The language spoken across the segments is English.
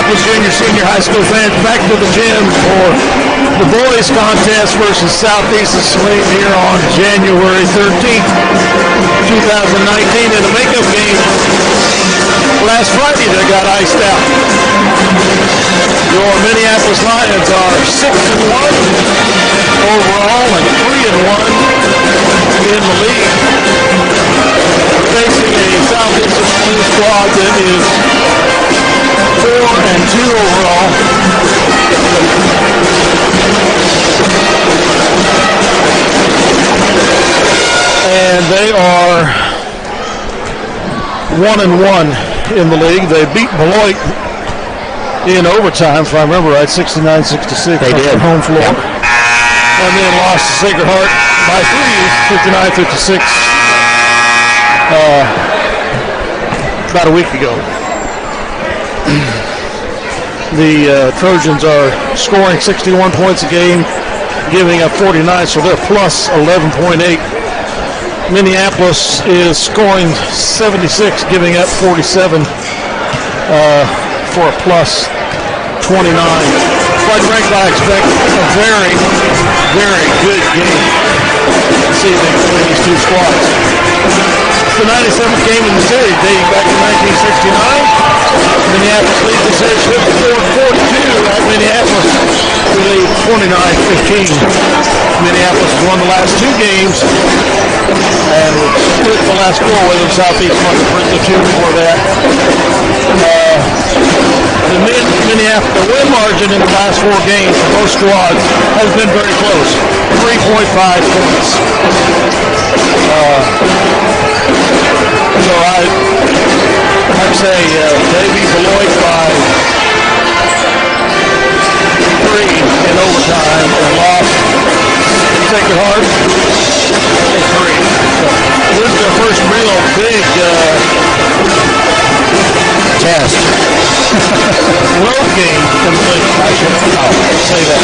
Minneapolis junior, senior high school fans back to the gym for the boys contest versus Southeast of Saline here on January 13th, 2019 in a makeup game. Last Friday they got iced out. Your Minneapolis Lions are 6-1 overall and 3-1 in the league, facing a Southeast of Saline squad that is 4-2 overall. And they are 1-1 in the league. They beat Beloit in overtime, if I remember right, 69-66 they did. Home floor. Yep. And then lost to Sacred Heart by 3, 59-56, about a week ago. The Trojans are scoring 61 points a game, giving up 49, so they're plus 11.8. Minneapolis is scoring 76, giving up 47 for a plus 29. Quite frankly, I expect a very, very good game this evening between these two squads. It's the 97th game in the series, dating back to 1969. Minneapolis leads the series 54-42 at Minneapolis. We lead 29-15. Minneapolis has won the last two games and split the last four with them. Southeast won the two before that. The win margin in the last four games for both squads has been very close, 3.5 points. So I'd say they beat Beloit by 3 in overtime and lost Sacred Heart by 3. So this is their first real big test. road game in the league. I should say that.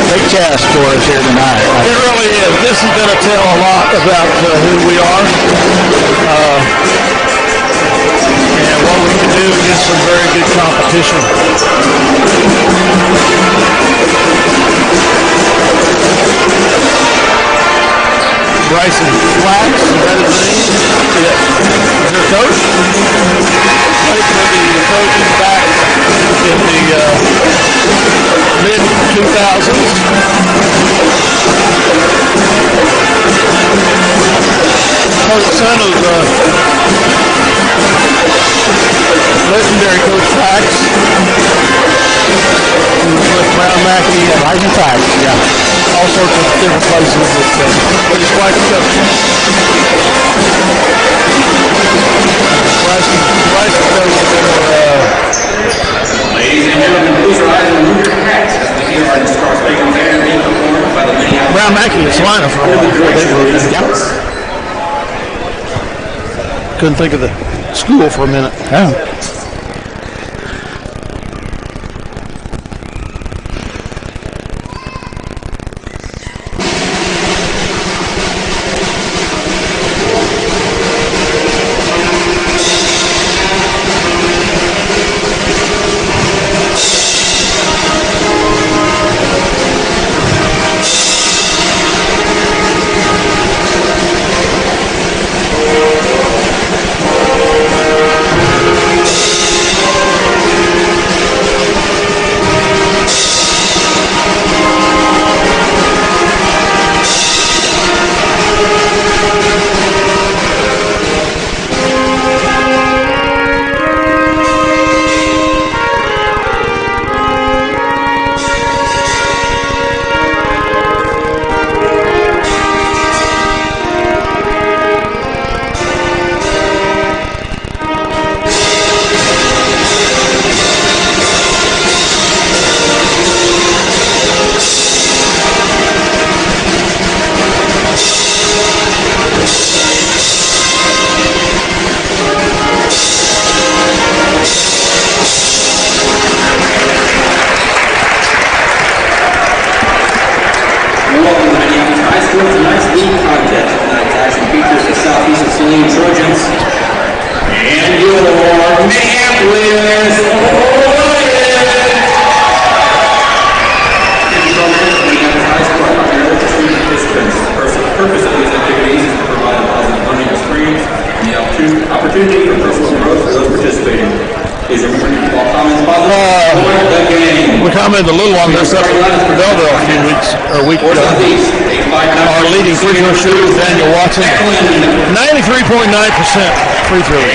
Big test for us here tonight. It really is. This is going to tell a lot about who we are and what we can do against some very good competition. Bryson Flax, is that his name? Yes. Is there a coach? Played for the Trojans back in the mid-2000s. Son of legendary Coach Flax, who was with Brown Mackey and Rising Flax, yeah, all sorts of different places, but he's quite a coach. Bryson coached ladies and gentlemen, please rise and move your hats as we hear our Star Spangled Banner being performed by the Minneapolis. Brown Mackey in Saline for a while before they moved. Couldn't think of the school for a minute. Yeah. We commented a little on this up in Belleville a few week ago. Our leading free throw shooter, Daniel Watson, 93.9% free throws.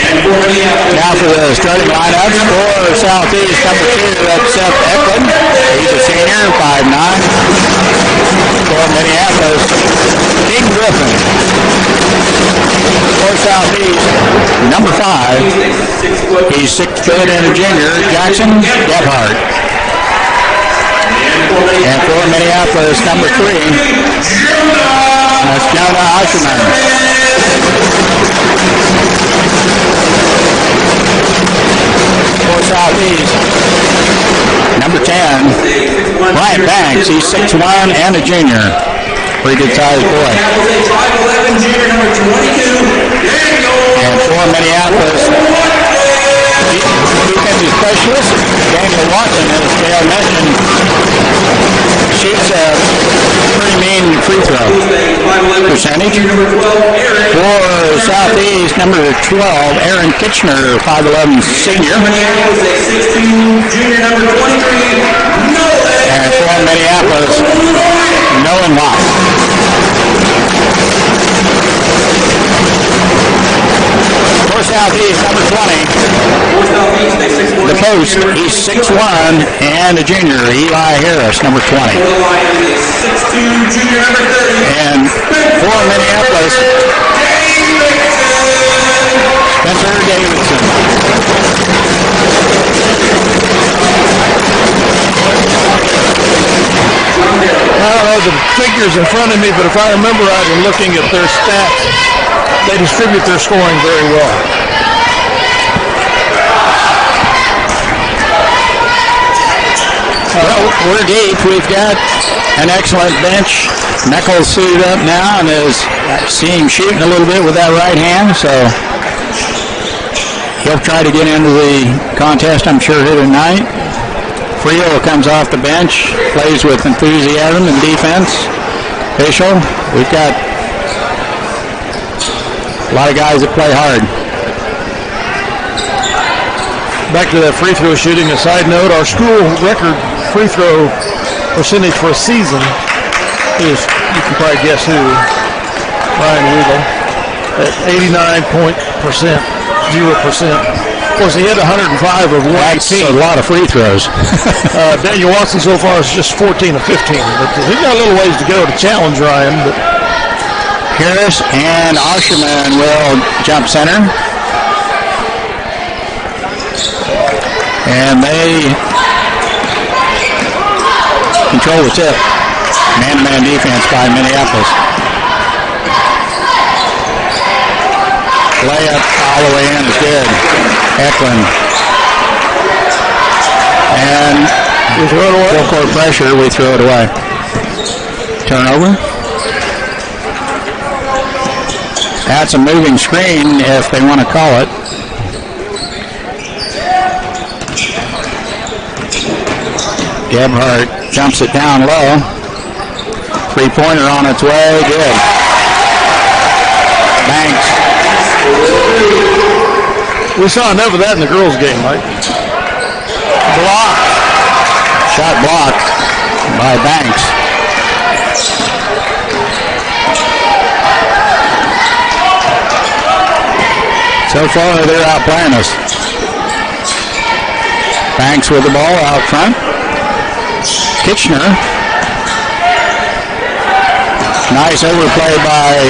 Now for the starting lineup for Southeast, number 2, that's Seth Eklund. He's a senior, 5'9". For Minneapolis, King Griffin. For Southeast, number 5, he's 6 foot and a junior, Jackson Gebhardt. And for Minneapolis, number 3, that's Jonah Osherman. For Southeast, number 10, Bryant Banks. He's 6'1" and a junior. Pretty good sized boy. And for Minneapolis, defensive specialist, Daniel Watson, as Dale mentioned, shoots a pretty mean free throw percentage. For Southeast, number 12, Aaron Kitchener, 5'11" senior. And for Minneapolis, Nolan Locke. For Southeast, number 20, the post, he's 6'1" and a junior, Eli Harris, number 20. And for Minneapolis, Spencer Davidson. I don't know the figures in front of me, but if I remember right in looking at their stats, they distribute their scoring very well. Well, we're deep. We've got an excellent bench. Meckles suited up now and is seeing shooting a little bit with that right hand, so he'll try to get into the contest, I'm sure, here tonight. Frio comes off the bench, plays with enthusiasm and defense. Fischel, we've got a lot of guys that play hard. Back to that free throw shooting, a side note, our school record free throw percentage for a season is, you can probably guess who, Ryan Weigel, at 89%. Of course, he hit 105 of 118. That's a lot of free throws. Daniel Watson so far is just 14 of 15, but he's got a little ways to go to challenge Ryan. But Harris and Osherman will jump center. And they control the tip. Man-to-man defense by Minneapolis. Layup all the way in is good. Eklund. And we throw it away. Full court pressure, we throw it away. Turnover. That's a moving screen if they want to call it. Gebhardt jumps it down low. Three-pointer on its way. Good. Banks. we saw enough of that in the girls' game, Mike. Block. Shot blocked by Banks. So far, they're outplaying us. Banks with the ball out front. Kitchener. Nice overplay by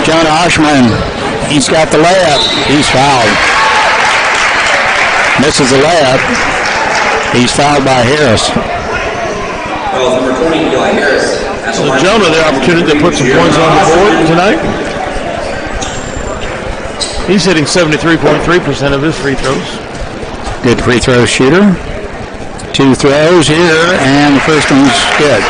Jonah Oshman. He's got the layup. He's fouled. Misses the layup. He's fouled by Harris. Well, number 20, Eli Harris. So Jonah, the opportunity to put some points on the board tonight. He's hitting 73.3% of his free throws. Good free throw shooter. 2 throws here, and the first one's good.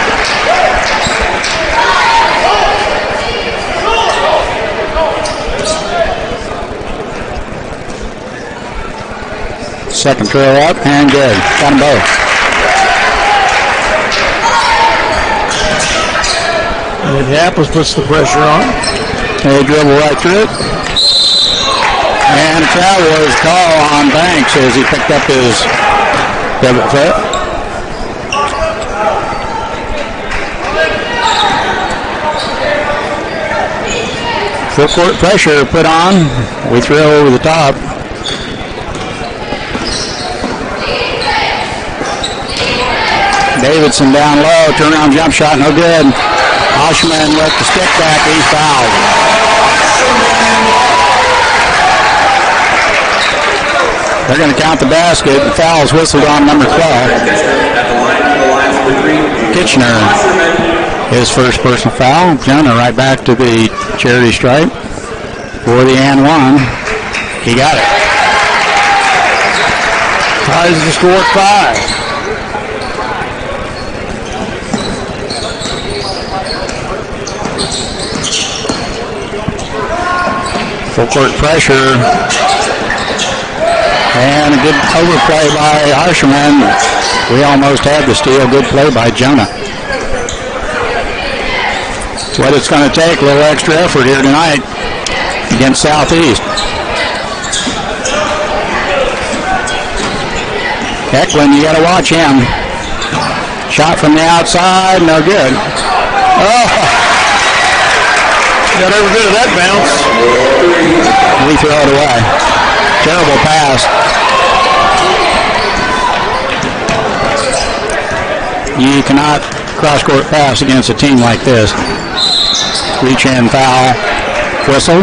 Second throw up, and good. Got them both. Minneapolis puts the pressure on. They dribble right through it. And a foul was called on Banks as he picked up his pivot foot. Full court pressure put on. We throw over the top. Davidson down low. Turnaround jump shot, no good. Oshman with the stick back. He's fouled. They're going to count the basket. The foul's whistled on number 12. Kitchener, his first personal foul. Jonah right back to the charity stripe for the and one. He got it. Ties the score at 5. Full court pressure. And a good overplay by Arsherman. We almost had the steal. Good play by Jonah. It's what it's going to take. A little extra effort here tonight against Southeast. Eklund, you got to watch him. Shot from the outside. No good. Oh! Got every bit of that bounce. We throw it away. Terrible pass. You cannot cross-court pass against a team like this. Reach-in foul. Whistle.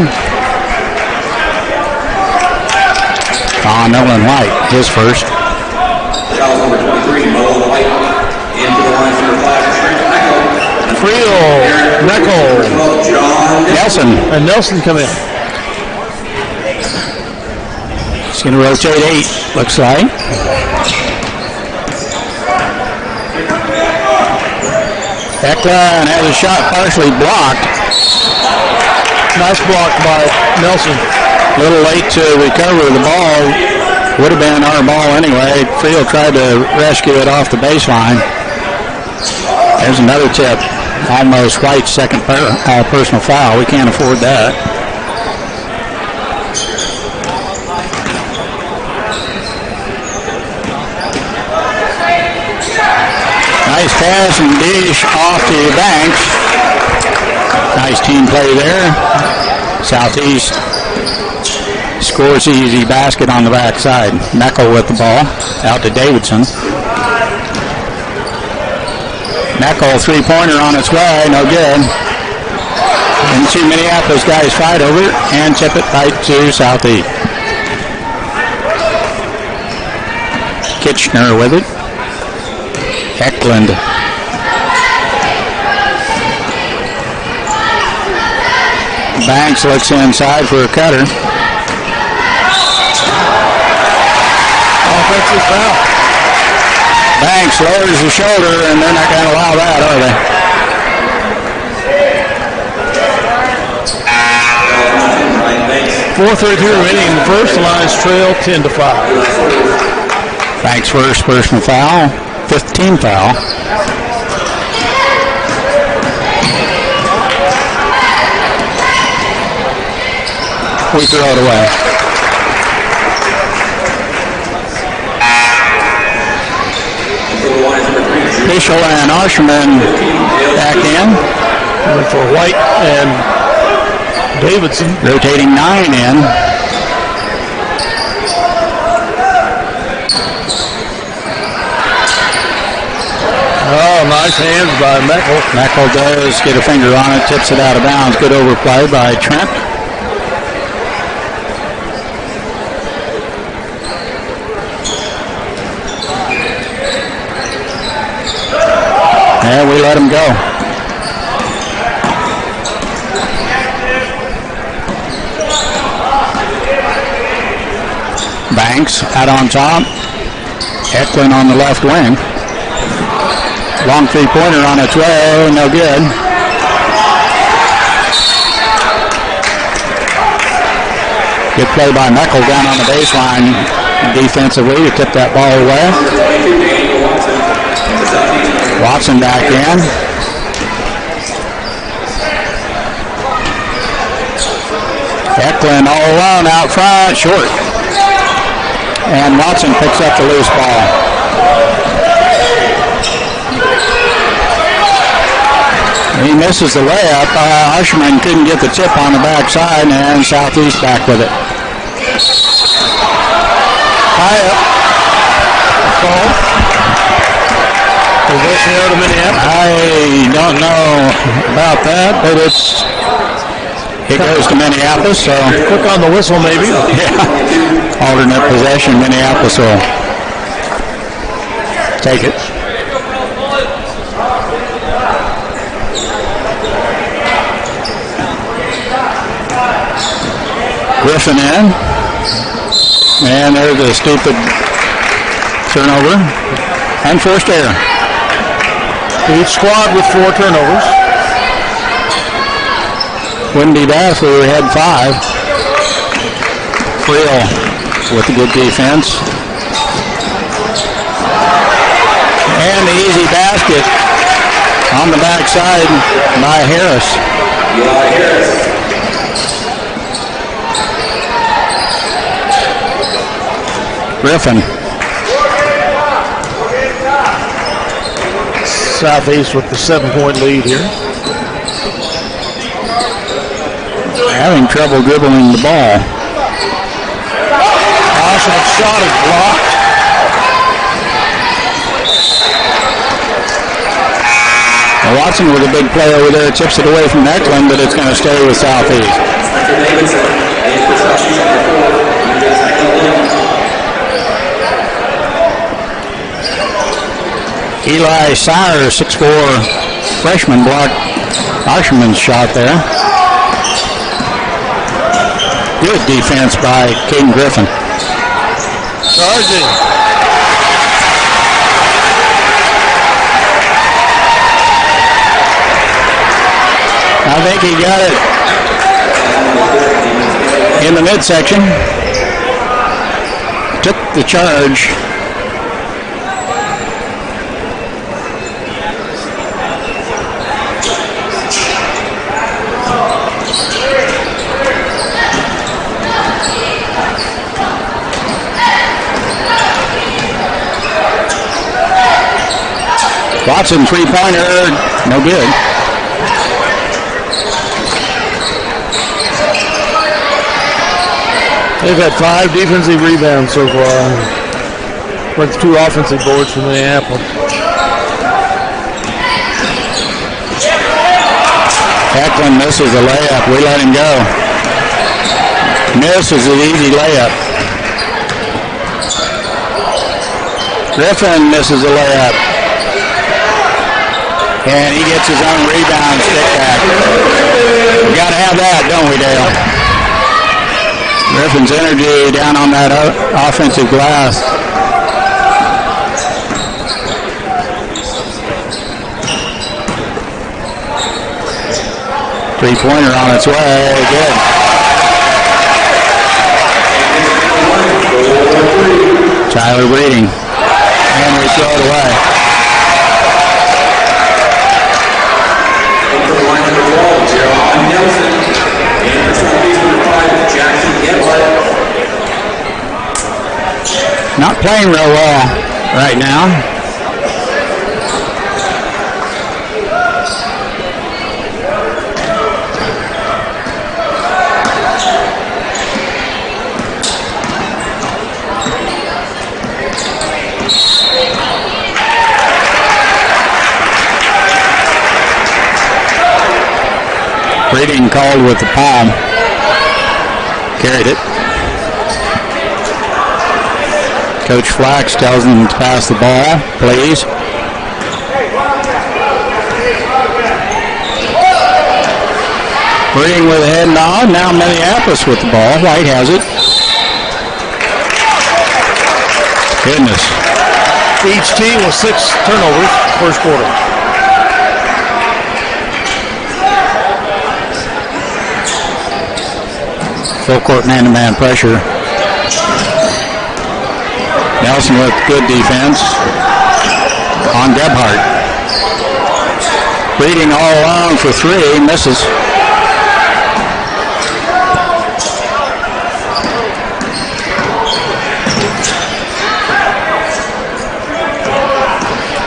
On Nolan White, his first. Foul number 23, Nolan White. Into the line for the flag. Friel, Neckel, Nelson. and Nelson come in. It's going to rotate 8, looks like. Eklund has a shot partially blocked. Nice block by Nelson. A little late to recover the ball. Would have been our ball anyway. Friel tried to rescue it off the baseline. There's another tip. Almost White's second personal foul. We can't afford that. Nice pass and dish off to Banks. Nice team play there. Southeast scores easy basket on the backside. Meckel with the ball. Out to Davidson. Meckel three-pointer on its way. No good. And two Minneapolis guys fight over it and tip it right to Southeast. Kitchener with it. Eklund. Banks looks inside for a cutter. Offensive foul. Banks lowers the shoulder, and they're not going to allow that, are they? .432 remaining in the first. Lions trail 10-5. Banks first personal foul. 15 foul. We throw it away. Fischel and Osherman back in. And for White and Davidson. Rotating 9 in. Oh, nice hands by Meckel. Meckel does get a finger on it, tips it out of bounds. Good overplay by Trent. And we let him go. Banks out on top. Eklund on the left wing. Long three-pointer on its way. No good. Good play by Meckel down on the baseline defensively to tip that ball away. Watson back in. Eklund all alone out front, short. And Watson picks up the loose ball. He he misses the layup. Usherman couldn't get the tip on the backside, and Southeast back with it. High up. Call. Possession out of Minneapolis. I don't know about that, but it goes to Minneapolis. So quick on the whistle, maybe. Yeah. Alternate possession. Minneapolis will take it. Griffin in. And there's a stupid turnover. Unforced error. Each squad with 4 turnovers. Wouldn't be bad if we had 5. Friel with a good defense. And the easy basket on the backside by Harris. Griffin. Southeast with the 7-point lead here. Having trouble dribbling the ball. Awesome shot is blocked. Watson with a big play over there, tips it away from Eklund, but it's going to stay with Southeast. Eli Sire, 6'4", freshman, blocked Osherman's shot there. Good defense by Caden Griffin. Charging. I think he got it in the midsection. Took the charge. Watson three-pointer, no good. They've had 5 defensive rebounds so far. With 2 offensive boards from Minneapolis. Eklund misses a layup. We let him go. Misses an easy layup. Griffin misses a layup. And he gets his own rebound stick back. We got to have that, don't we, Dale? Griffin's energy down on that offensive glass. Three-pointer on its way. Good. Tyler Breeding. And we throw it away. Not playing real well right now. Breeding called with the palm. Carried it. Coach Flax tells him to pass the ball, please. Breeding with a head nod. Now Minneapolis with the ball. White has it. Goodness. Each team with 6 turnovers first quarter. Full court man-to-man pressure. Nelson with good defense on Gebhardt. Breeding all alone for 3, misses.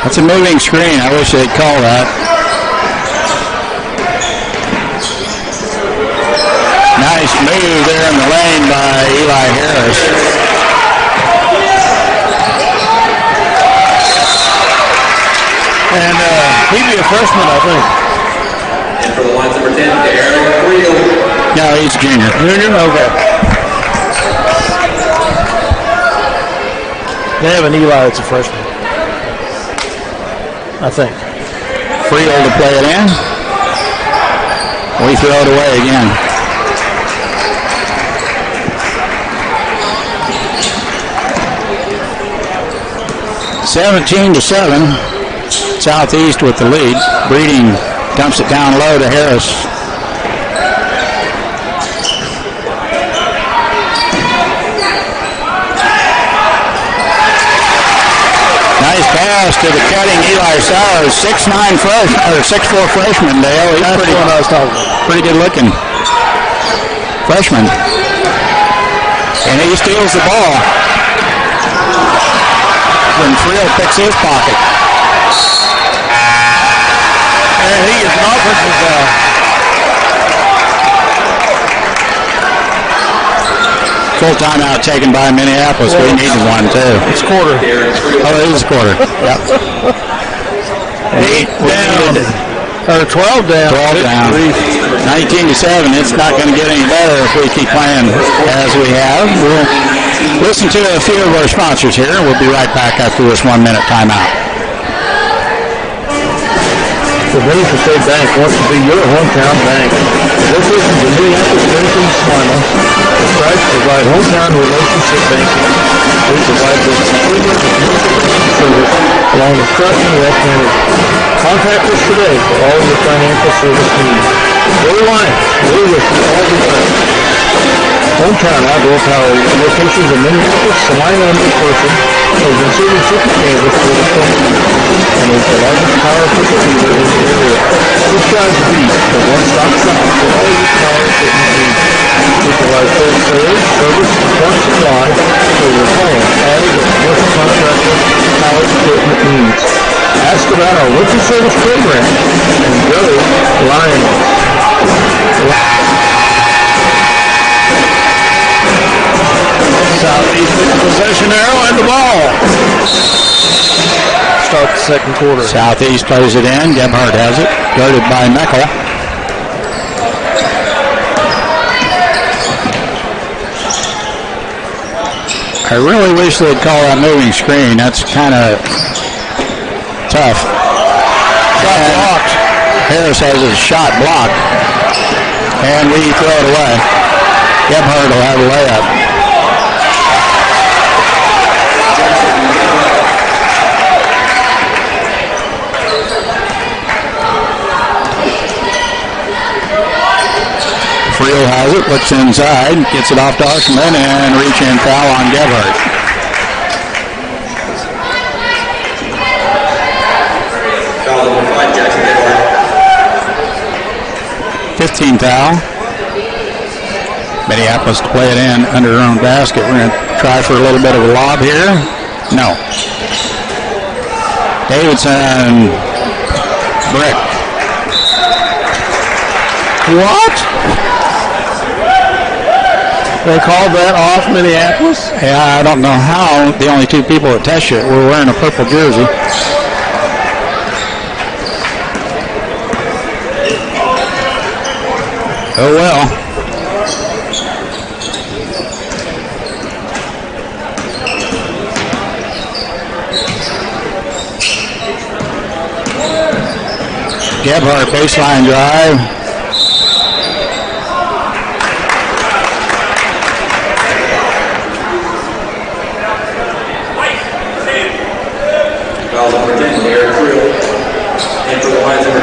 That's a moving screen. I wish they'd call that. Nice move there in the lane by Eli Harris. And he'd be a freshman, I think. And for the lines number 10, Darren Friel. No, he's a junior. Junior? Okay. They have an Eli that's a freshman, I think. Friel to play it in. We throw it away again. (17-7). Southeast with the lead. Breeding dumps it down low to Harris. Nice pass to the cutting Eli Sowers, 6'9" freshman, or 6'4" freshman, Dale. He's That's what I was talking about. pretty good looking freshman. And he steals the ball. When Friel picks his pocket. And he is an offensive foul. Full timeout taken by Minneapolis. We needed one too. It's quarter. Oh, it is a quarter. Yep. 8 down. Or 12 down. 12 down. 19-7. It's not going to get any better if we keep playing as we have. We'll listen to a few of our sponsors here. We'll be right back after this 1-minute timeout. The Minneapolis State Bank wants to be your hometown bank. This is the Minneapolis Banking Smyrna. The Stripes provide hometown relationship banking. We provide the consumer service along with trusting left-handed. Contact us today for all of your financial service needs. We're Lion. We're with you all the time. Hometown outdoor power locations in Minneapolis, Saline, and McPherson has been serving super cables for the country and is the largest power distributor in the area. This drives beat the one-stop shop for all your power equipment needs. We provide full sales, service, and parts supply for your home, ag, or commercial contractor power equipment needs. Ask about our winter service program and go Lions. Southeast with the possession arrow and the ball. Start the second quarter. Southeast plays it in. Gebhardt has it. Guarded by Meckel. I really wish they'd call that moving screen. That's kind of tough. Shot blocked. Harris has his shot blocked. And we throw it away. Gebhardt will have a layup. Friel has it, looks inside, gets it off to Oshman, and reach-in foul on Gebhardt. Foul number 5, Jackson Gebhardt. 15 foul. Minneapolis to play it in under their own basket. We're going to try for a little bit of a lob here. No. Davidson. Brick. What? They called that off Minneapolis? Yeah, I don't know how the only two people that touched it were wearing a purple jersey. Oh well. Gebhardt baseline drive.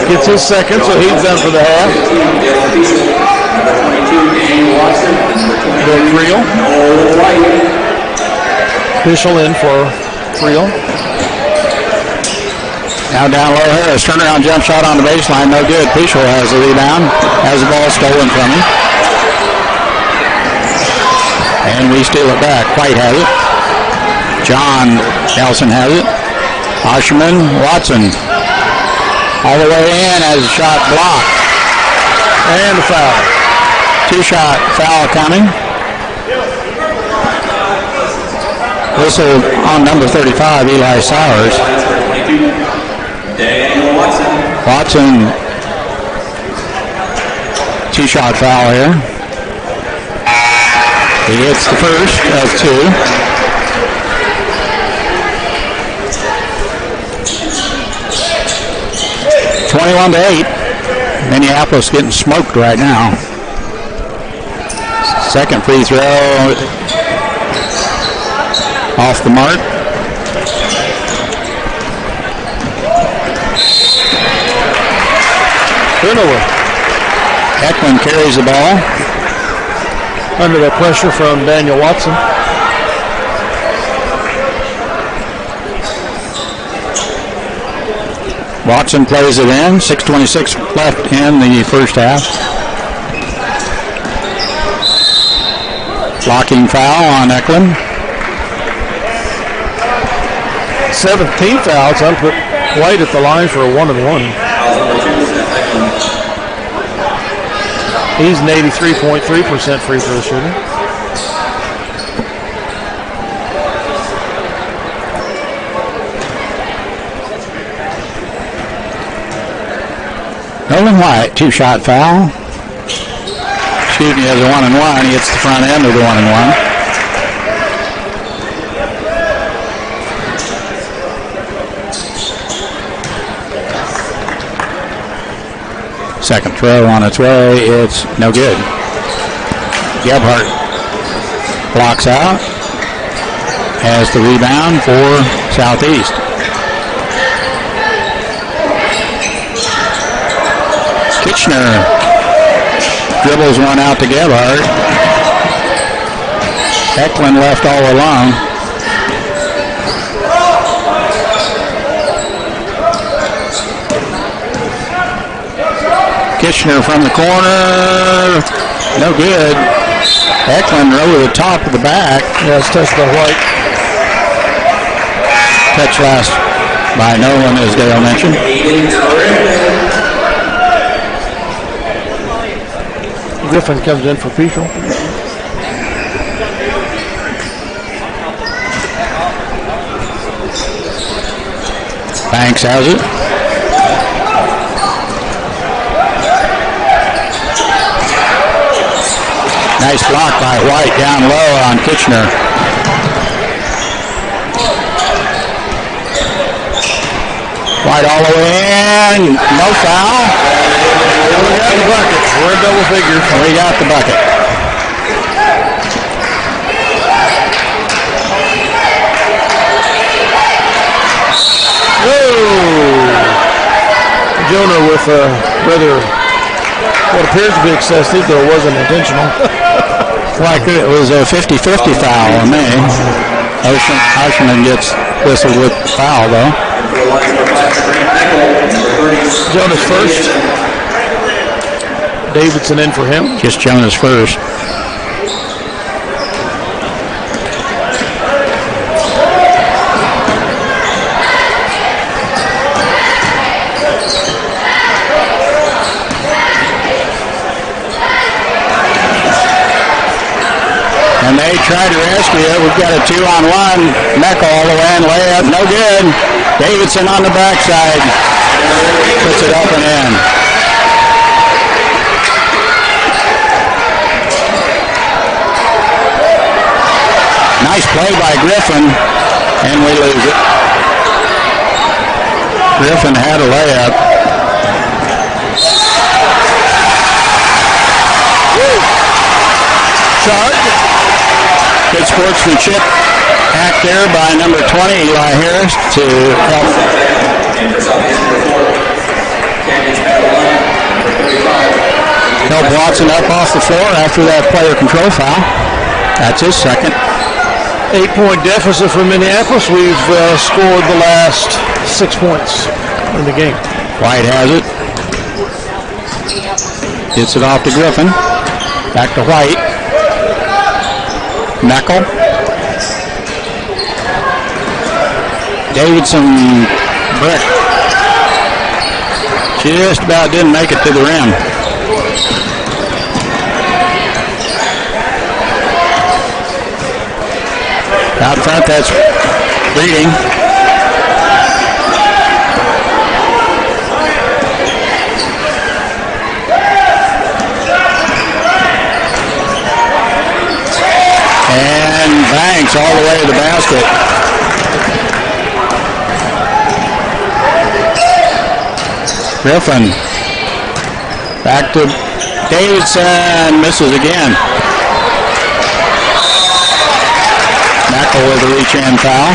Gets his second, so he's done for the half. Friel. Official in for Friel. Now down low Harris. Turnaround jump shot on the baseline. No good. Pichel has the rebound. Has the ball stolen from him. And we steal it back. White has it. John Nelson has it. Osherman, Watson. All the way in as a shot blocked. And a foul. Two-shot foul coming. Whistle on number 35, Eli Sowers. Watson, two-shot foul here. He hits the first of two. (21-8). Minneapolis getting smoked right now. Second free throw off the mark. Turnover. Eklund carries the ball. Under the pressure from Daniel Watson. Watson plays it in. 6:26 left in the first half. Blocking foul on Eklund. 17th foul. So I'll put White at the line for a 1-and-1. He's an 83.3% free throw shooter. Nolan White, two-shot foul. Excuse me, as a 1-and-1. He hits the front end of the 1-and-1. Second throw on its way. It's no good. Gebhardt blocks out. Has the rebound for Southeast. Kitchener dribbles one out to Gebhardt. Eklund left all alone. Kitchener from the corner. No good. Eklund over the top of the back. Yeah, it's touched by White. Touch last by Nolan, as Dale mentioned. Griffin comes in for Petrel. Banks has it. Nice block by White down low on Kitchener. White all the way in. No foul. We got the bucket. We're in double figures. We got the bucket. Whoa! Jonah with a rather what appears to be excessive, though it wasn't intentional. Like it was a 50-50 foul on me. Oshman gets whistled with foul, though. Jonas first. Davidson in for him. Just Jonas first. And they try to rescue it. We've got a 2-on-1. Meckel all the way in, layup, no good. Davidson on the backside. Puts it up and in. Nice play by Griffin, and we lose it. Griffin had a layup. Charge. Good sportsmanship act there by number 20, Eli Harris, to help Watson up off the floor after that player control foul. That's his second. 8-point deficit for Minneapolis. We've scored the last 6 points in the game. White has it. Gets it off to Griffin. Back to White. Meckel. Davidson brick. Just about didn't make it to the rim. Out front, that's Breeding. And Banks all the way to the basket. Griffin. Back to Davidson. Misses again. Mackel with a reach-in foul.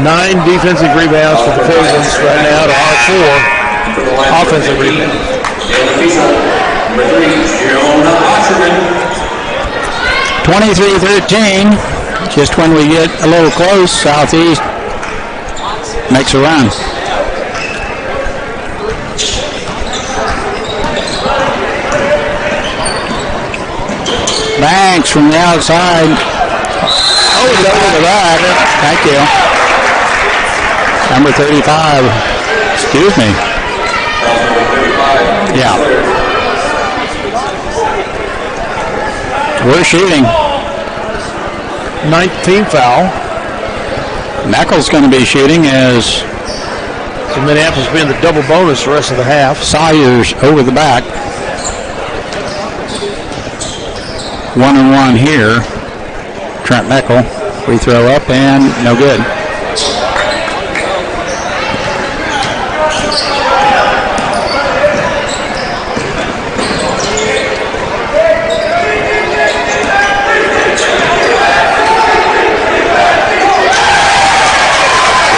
9 defensive rebounds for the Phillies right now to our 4 offensive rebounds. 23-13. Just when we get a little close, Southeast makes a run. Banks from the outside. Oh, it's over the back. Thank you. Number 35. Excuse me. Yeah. We're shooting. 19th foul. Mackel's going to be shooting as Minneapolis being the double bonus the rest of the half. Sawyer's over the back. 1-and-1 here. Trent Mackel, free throw up and no good.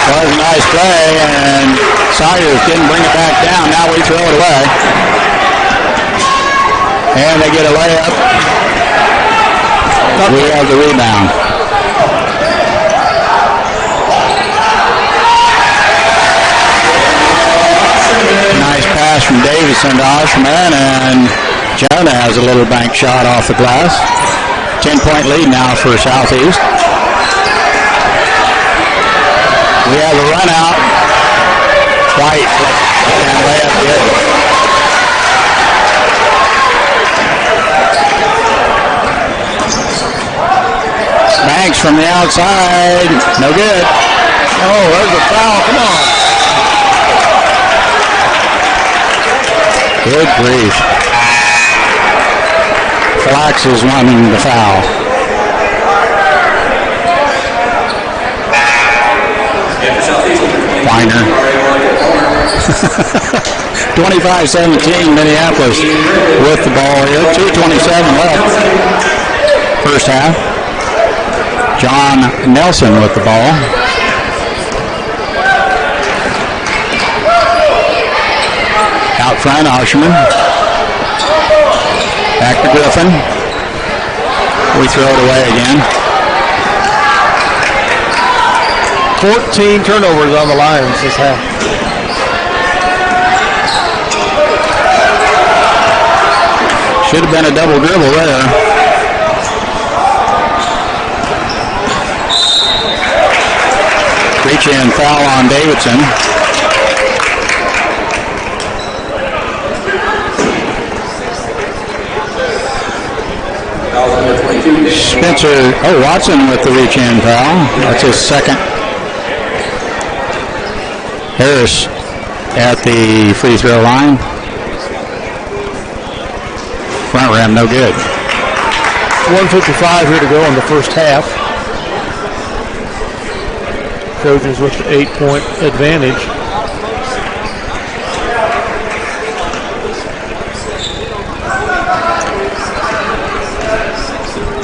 That was a nice play, and Sawyers didn't bring it back down. Now we throw it away. And they get a layup. We have the rebound. Nice pass from Davison to Oshman, and Jonah has a little bank shot off the glass. 10-point lead now for Southeast. We have a run out. White and layup good. Banks from the outside. No good. Oh, there's a foul. Come on. Good grief. Flax is wanting the foul. Weiner. 25-17 Minneapolis with the ball here. 2:27 left. First half. John Nelson with the ball. Out front, Osherman. Back to Griffin. We throw it away again. 14 turnovers on the Lions this half. Should have been a double dribble there. Reach in foul on Davidson. Spencer, Watson with the reach in foul. That's his second. Harris at the free throw line. Front rim, no good. 1:55 here to go in the first half. Trojans with the 8-point advantage.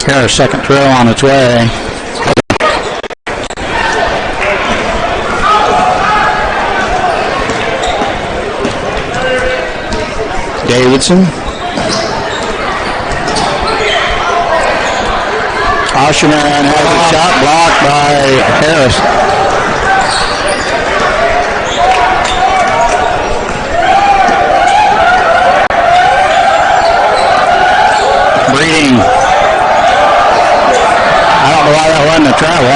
Harris second throw on its way. Davidson. Osherman has a shot blocked by Harris. Breeding. I don't know why that wasn't a travel.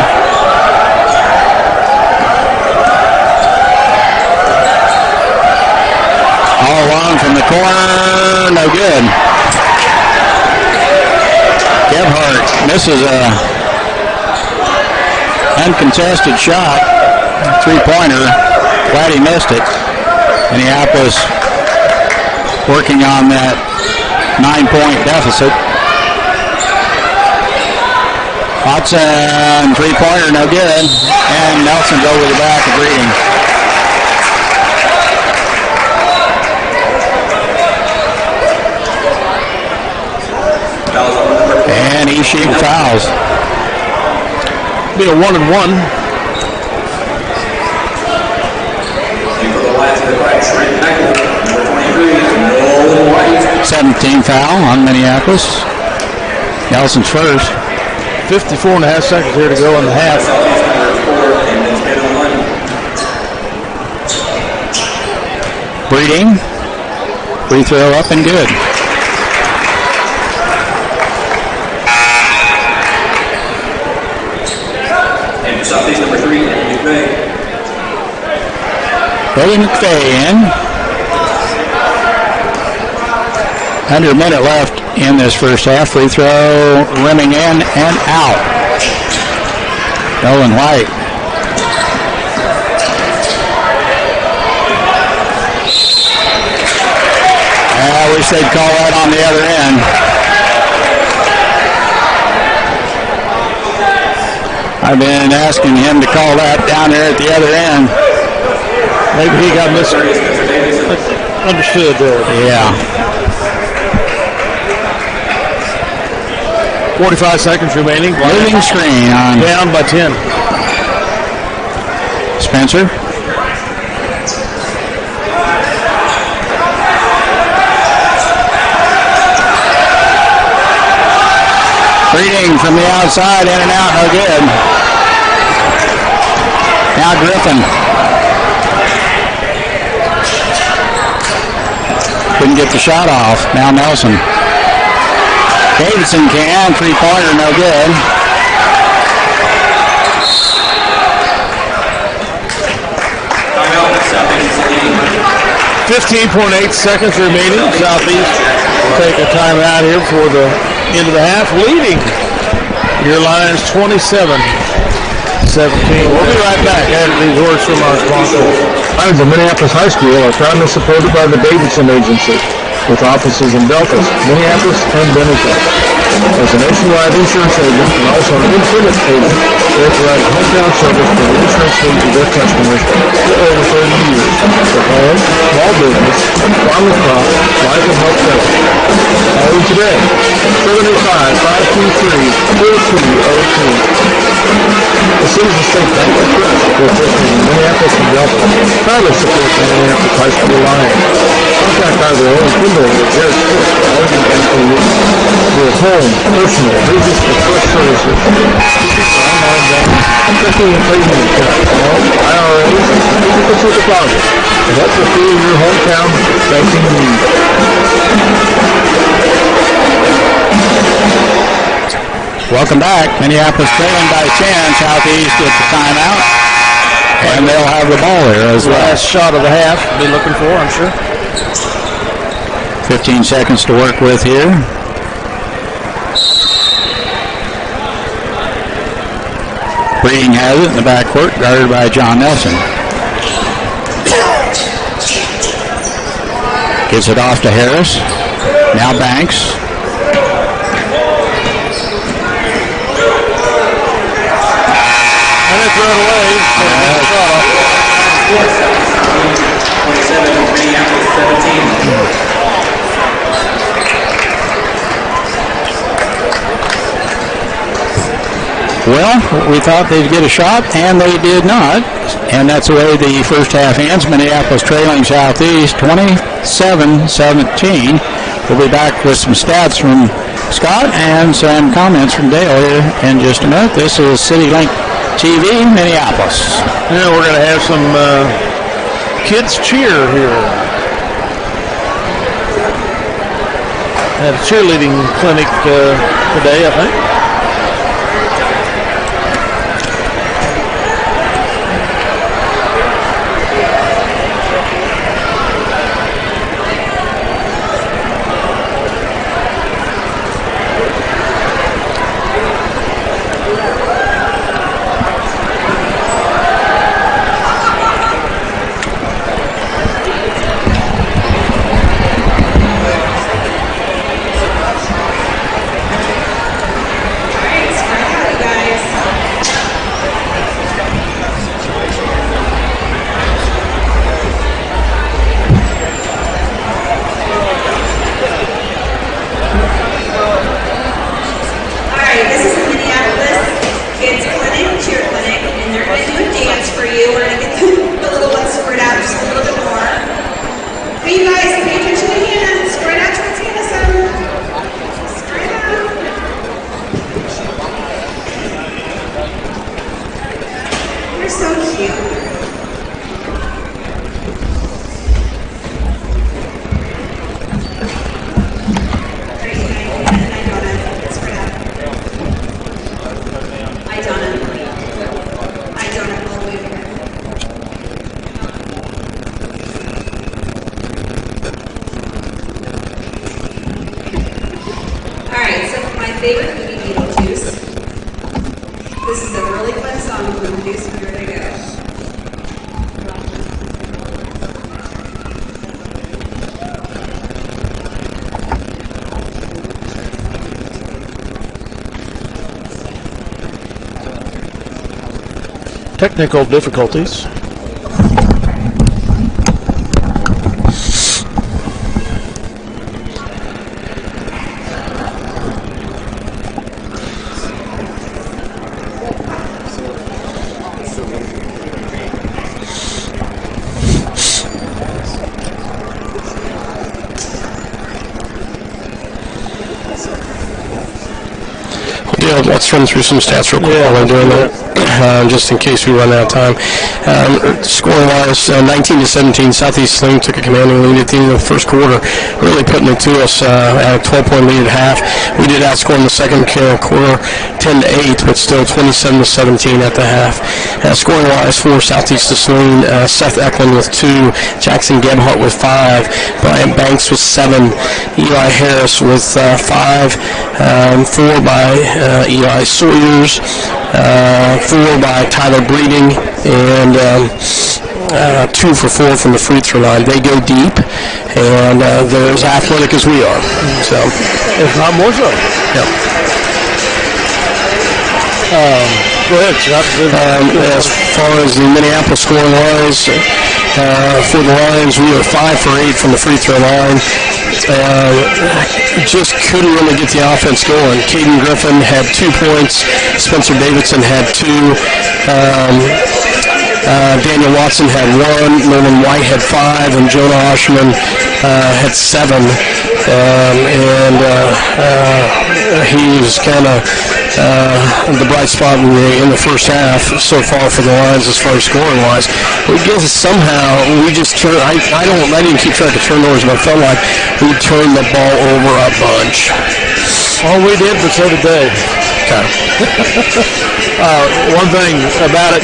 All along from the corner, no good. misses a uncontested shot, three-pointer. Glad he missed it. Minneapolis working on that 9-point deficit. Watson, three-pointer, no good. And Nelson's over the back of Breeding. And he shooting fouls. Be a 1-and-1. 17 foul on Minneapolis. Nelson's first. 54 and a half seconds here to go in the half. Breeding. Free throw up and good. And Southeast number 3, McVeigh. Brody McVeigh in. Under a minute left in this first half. Free throw rimming in and out. Nolan White. I wish they'd call that on the other end. I've been asking him to call that down there at the other end. Maybe he got misunderstood there. Yeah. 45 seconds remaining. Moving screen on. Down by 10. Spencer. Breeding from the outside, in and out, no good. Now Griffin. Couldn't get the shot off. Now Nelson. Davidson can, three-pointer, no good. Timeout, Southeast leading. 15.8 seconds remaining. Southeast will take a timeout here before the end of the half, leading your Lions 27-17. We'll be right back after these words from our sponsors. Lions of Minneapolis High School are proudly supported by the Davidson Agency, with offices in Delphos, Minneapolis, and Bennington. As a nationwide insurance agent and also an independent agent, they provide hometown service for the insurance needs of their customers for over 30 years for home, small business, farm and crop, life and health coverage. Call them today, 785-523-4202. The Citizens State Bank of Trust, located in Minneapolis and Delphos, proudly supports the Minneapolis High School Lions. Contact either Owen Kimberly or Jared Smith for all your banking needs. With home, personal, business, or trust services, online banking, checking and trading accounts, loans, IRAs, and physical deposits. And help fulfill your hometown banking needs. Welcome back. Minneapolis trailing by 10. Southeast gets the timeout. And they'll have the ball here as well. Last shot of the half. Be looking for, I'm sure. 15 seconds to work with here. Breeding has it in the backcourt, guarded by John Nelson. Gives it off to Harris. Now Banks. And it's run away. 27, Minneapolis 17. Well, we thought they'd get a shot, and they did not. And that's the way the first half ends. Minneapolis trailing Southeast 27-17. We'll be back with some stats from Scott and some comments from Dale here in just a minute. This is CityLink TV, Minneapolis. Yeah, we're going to have some kids cheer here. At a cheerleading clinic today, I think. You're so cute. Favorite movie, Beetlejuice. This is a really fun song from Beetlejuice. Here they go. Technical difficulties. Yeah, let's run through some stats real quick while I'm doing that, just in case we run out of time. Score-wise, 19-17, Southeast Saline took a commanding lead at the end of the first quarter, really putting it to us at a 12-point lead at half. We did outscore in the second quarter 10-8, but still 27-17 at the half. Scoring-wise for Southeast Saline, Seth Eklund with 2, Jackson Gebhardt with 5, Brian Banks with 7, Eli Harris with 5, 4 by Eli Sawyers, 4 by Tyler Breeding, and 2 for 4 from the free throw line. They go deep, and they're as athletic as we are. So, if not more so. Yeah. Go ahead, Scott. As far as the Minneapolis scoring wise, for the Lions, we are 5 for 8 from the free throw line. Just couldn't really get the offense going. Caden Griffin had 2 points. Spencer Davidson had 2. Daniel Watson had 1. Nolan White had 5. And Jonah Oshman had 7. He was kind of the bright spot in the first half so far for the Lions as far as scoring wise. We guess somehow we just turned. I didn't keep track of turnovers, but I felt like we turned the ball over a bunch. All we did, but so did they. Okay. One thing about it,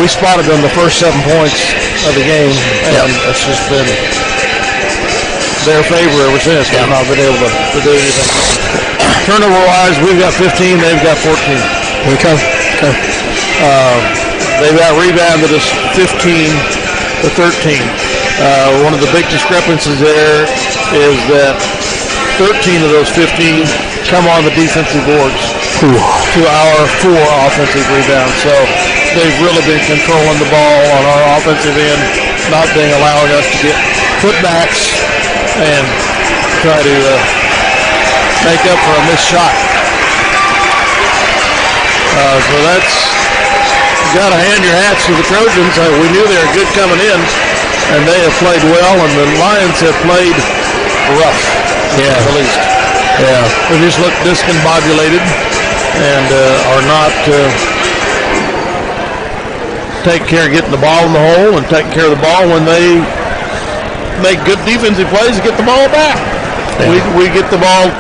we spotted them the first 7 points of the game, and it's just been their favor ever since. We've not been able to do anything. Turnover-wise, we've got 15, they've got 14. Okay. They've got rebounded us 15 to 13. One of the big discrepancies there is that 13 of those 15 come on the defensive boards to our 4 offensive rebounds. So they've really been controlling the ball on our offensive end, not being allowing us to get putbacks and try to make up for a missed shot. So that's, you got to hand your hats to the Trojans. We knew they were good coming in, and they have played well, and the Lions have played rough, at the least. Yeah. They just look discombobulated and are not taking care of getting the ball in the hole and taking care of the ball when they make good defensive plays to get the ball back. Yeah. We get the ball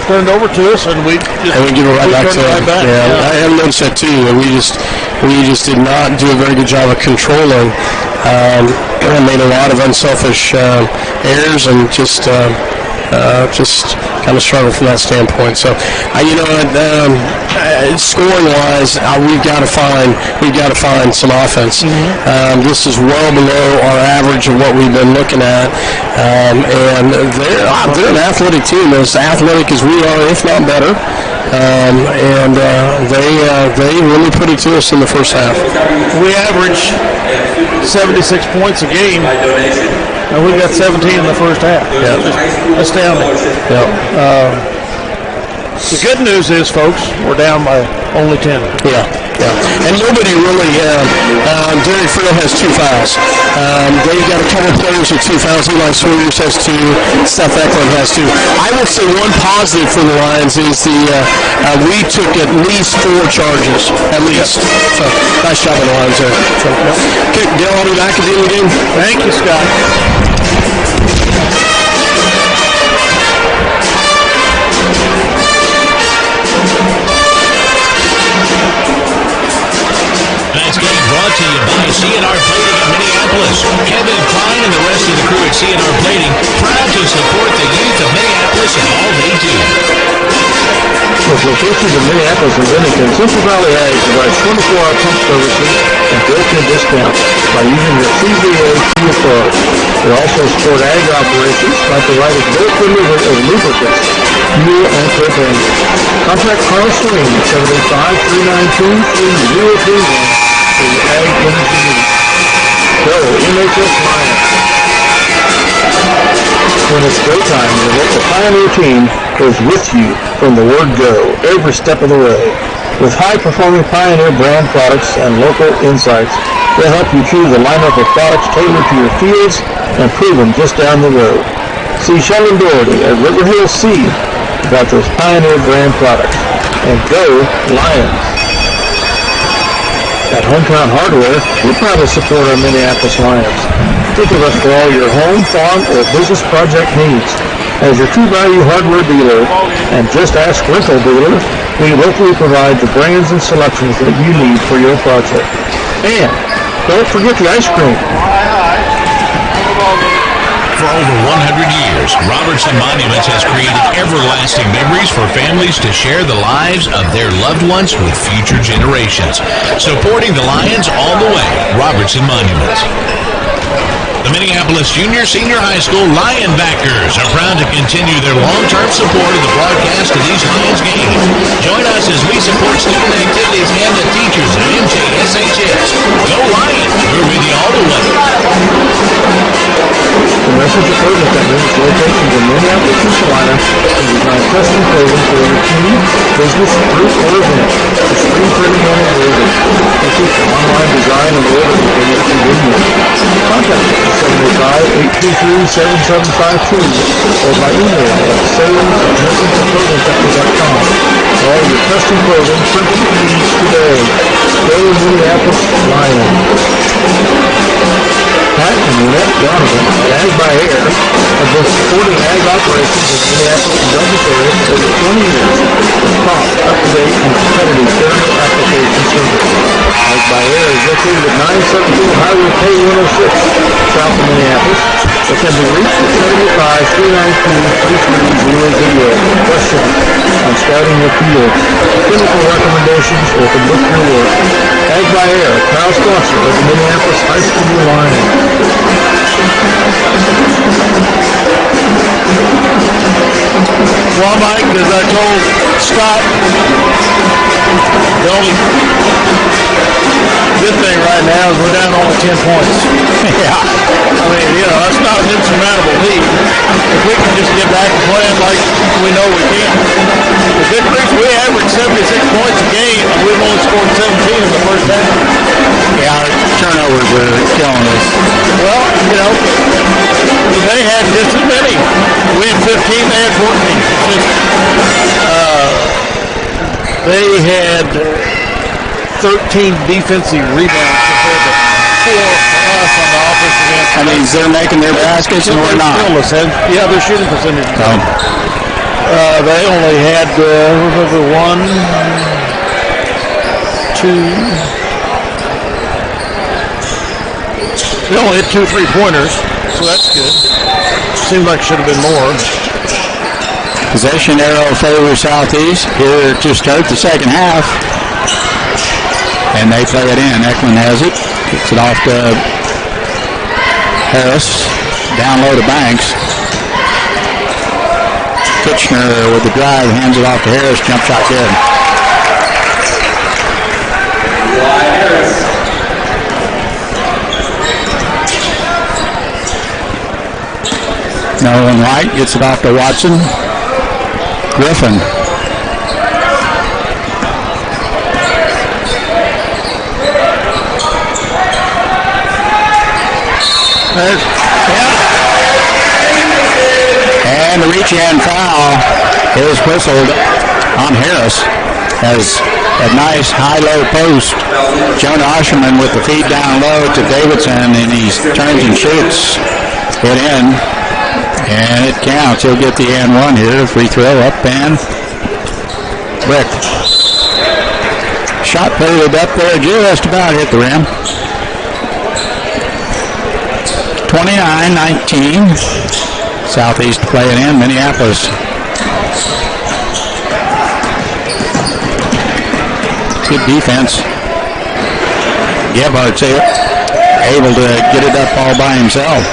turned over to us, and we give it right back to them. I have noticed that too. That we just did not do a very good job of controlling. And made a lot of unselfish errors, and just kind of struggled from that standpoint. So, scoring-wise, we've got to find some offense. This is well below our average of what we've been looking at, and they're an athletic team, as athletic as we are, if not better. They really put it to us in the first half. We average 76 points a game, and we got 17 in the first half. Yeah. Astounding. Yeah. The good news is, folks, we're down by only 10. Yeah. And nobody really, Derek Frill has 2 fouls. They've got a couple of players with 2 fouls. Eli Sawyers has 2. Steph Eklund has 2. I will say one positive for the Lions is we took at least 4 charges. At least. So, nice job on the Lions there. So, okay, Dale, I'll be back at the end of the game. Thank you, Scott. Tonight's game brought to you by C&R Plating in Minneapolis. Kevin Klein and the rest of the crew at C&R Plating proud to support the youth of Minneapolis and all they do. With locations in Minneapolis and Bennington, Central Valley Ag provides 24-hour pump services and built-in discounts by using your CVA fuel card. They also support ag operations by providing bulk delivery of lubricants, fuel, and propane. Contact Carl Saline at 785-392-3031 for your ag energy needs. Go MHS Lions. When it's go time, the local Pioneer team goes with you from the word go every step of the way. With high-performing Pioneer brand products and local insights, they'll help you choose a lineup of products tailored to your fields and proven just down the road. See Sheldon Doherty at River Hill Seed about those Pioneer brand products. And go Lions! At Hometown Hardware, we proudly support our Minneapolis Lions. Think of us for all your home, farm, or business project needs. As your True Value hardware dealer and Just Ask rental dealer, we locally provide the brands and selections that you need for your project. And don't forget the ice cream. For over 100 years, Robertson Monuments has created everlasting memories for families to share the lives of their loved ones with future generations. Supporting the Lions all the way, Robertson Monuments. The Minneapolis Junior Senior High School Lionbackers are proud to continue their long-term support of the broadcast of these Lions games. Join us as we support student activities and the teachers at MJSHS. Go Lions! We're with you all the way. The Messenger Clothing Company is located in Minneapolis and Salina and design custom clothing for your team, business, group, or event. For screen printing and embroidery. They feature online design and ordering for your convenience. Contact us at 785-823-7752 or by email at sales@messengerclothingcompany.com. For all your custom clothing printing needs today. Go Minneapolis Lions. Pat and Lynette Donovan at Ag by Air have been supporting ag operations in Minneapolis and Douglas area for over 20 years with prompt, up-to-date, and competitive aerial application service. Ag by Air is located at 917 Highway K106, south of Minneapolis. It can be reached at 785-392-3300. Questions on scouting your field, clinical recommendations, or to book your work. Ag by Air, proud sponsor of the Minneapolis High School Lions. Well, Mike, as I told Scott, the only good thing right now is we're down only 10 points. Yeah. I mean, that's not an insurmountable lead. If we can just get back to playing like we know we can. The good news, we average 76 points a game, and we've only scored 17 in the first half. Yeah, turnovers are killing us. Well, they had just as many. We had 15, they had 14. They had 13 defensive rebounds compared to 4 for us on the offensive end. That means they're making their baskets and we're not. Yeah, their shooting percentage. Oh. They only had 1, 2. They only had 2 3-pointers, so that's good. Seemed like it should have been more. Possession arrow favors Southeast here to start the second half. And they play it in. Eklund has it. Gets it off to Harris. Down low to Banks. Kitchener with the drive. Hands it off to Harris. Jump shot good. Nolan White gets it off to Watson. Griffin. And the reach-in foul is whistled on Harris as a nice high-low post. Jonah Osherman with the feed down low to Davidson, and he turns and shoots it in. And it counts. He'll get the and one here. Free throw up and Brick. Shot played up there, just about hit the rim. 29-19. Southeast playing in Minneapolis. Good defense. Gebhardt's able to get it up all by himself.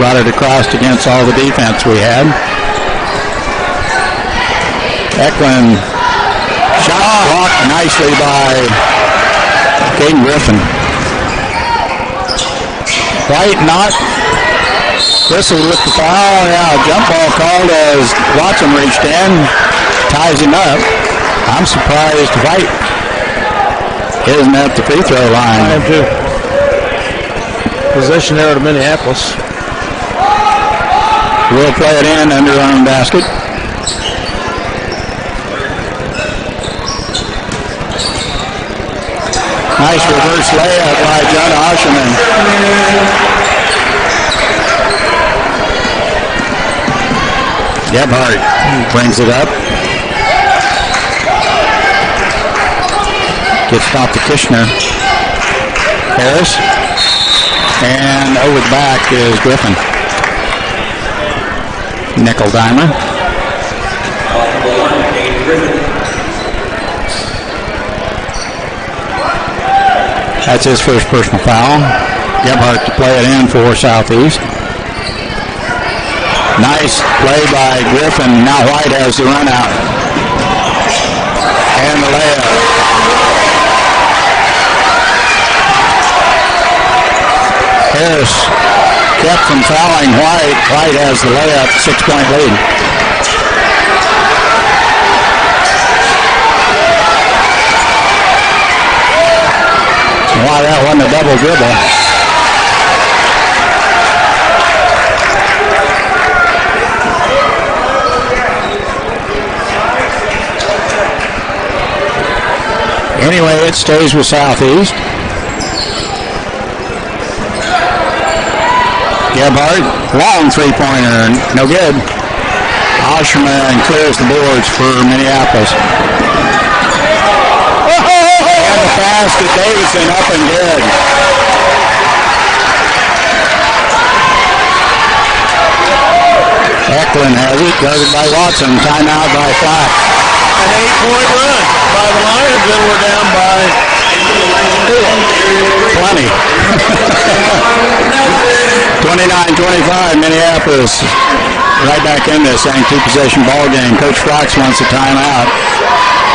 Brought it across against all the defense we had. Eklund shot blocked nicely by Caden Griffin. White not whistled with the foul. Yeah, jump ball called as Watson reached in, ties him up. I'm surprised White isn't at the free throw line. I am too. Possession there to Minneapolis. We'll play it in under our own basket. Nice reverse layup by John Osherman. Gebhardt brings it up. Gets it off to Kishner. Harris. And over the back is Griffin. Nickel dimer. That's his first personal foul. Gebhardt to play it in for Southeast. Nice play by Griffin. Now White has the run out. And the layup. Harris kept from fouling White. White has the layup, 6-point lead. Why that wasn't a double dribble. Anyway, it stays with Southeast. Gebhardt, long three-pointer, no good. Osherman clears the boards for Minneapolis. And the pass to Davidson, up and good. Eklund has it, guarded by Watson, timeout by Flack. An 8-point run by the Lions, and we're down by 20. 29-25, Minneapolis right back in this thing, two-possession ball game. Coach Fox wants a timeout.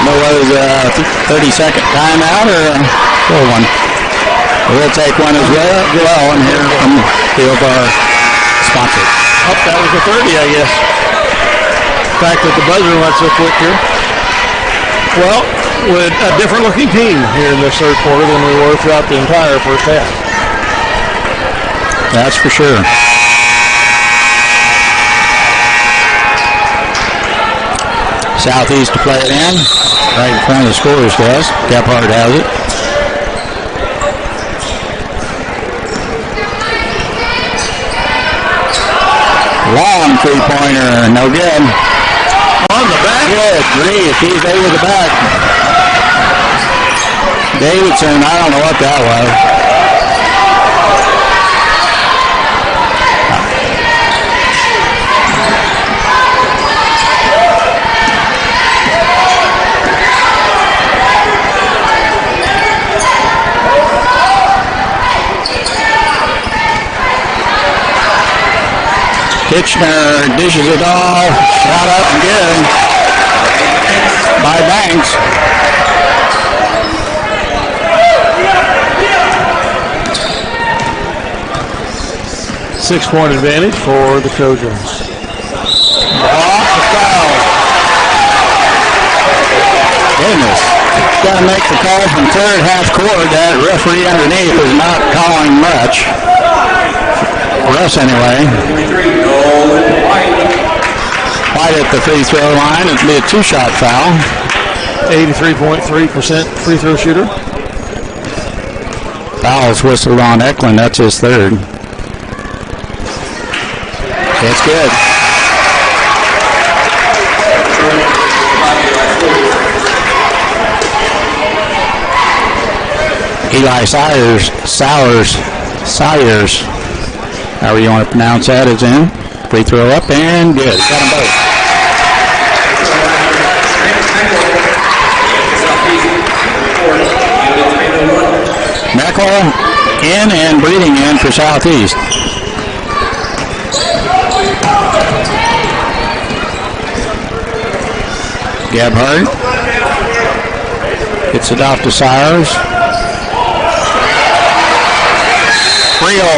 No, was a 30-second timeout or a full one? We'll take one as well and hear from the of our sponsor. Oh, that was a 30, I guess. The fact that the buzzer went so quick here. Well, with a different-looking team here in this third quarter than we were throughout the entire first half. That's for sure. Southeast to play it in. Right in front of the scorer's desk. Gebhardt has it. Long three-pointer, no good. On the back. Good grief, he's over the back. Davidson, I don't know what that was. Kitchener dishes it off, shot up and good by Banks. Six-point advantage for the Trojans. Off the foul. Goodness. Got to make the call from third half court. That referee underneath is not calling much. Russ anyway. White at the free throw line. It'll be a two-shot foul. 83.3% free throw shooter. Foul's whistled on Eklund. That's his third. It's good. Eli Sayers, however you want to pronounce that, is in. Free throw up and good. Got them both. Meckel in and Breeding in for Southeast. Gebhardt gets it off to Sayers. Friel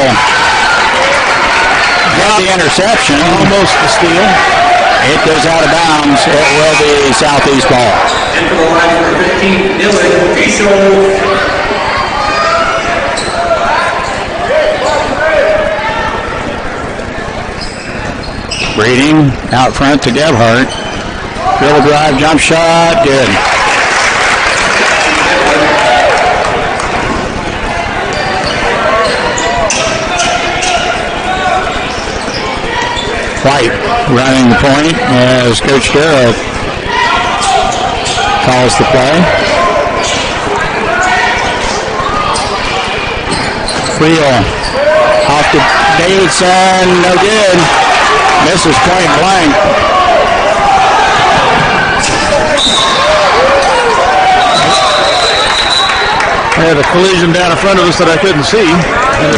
got the interception. Almost the steal. It goes out of bounds. It will be Southeast ball. And for the line number 15, Dylan Fischel. Breeding out front to Gebhardt. Dribble drive, jump shot, good. White running the point as Coach Darrow calls the play. Friel off to Davidson, no good. Misses point blank. I had a collision down in front of us that I couldn't see.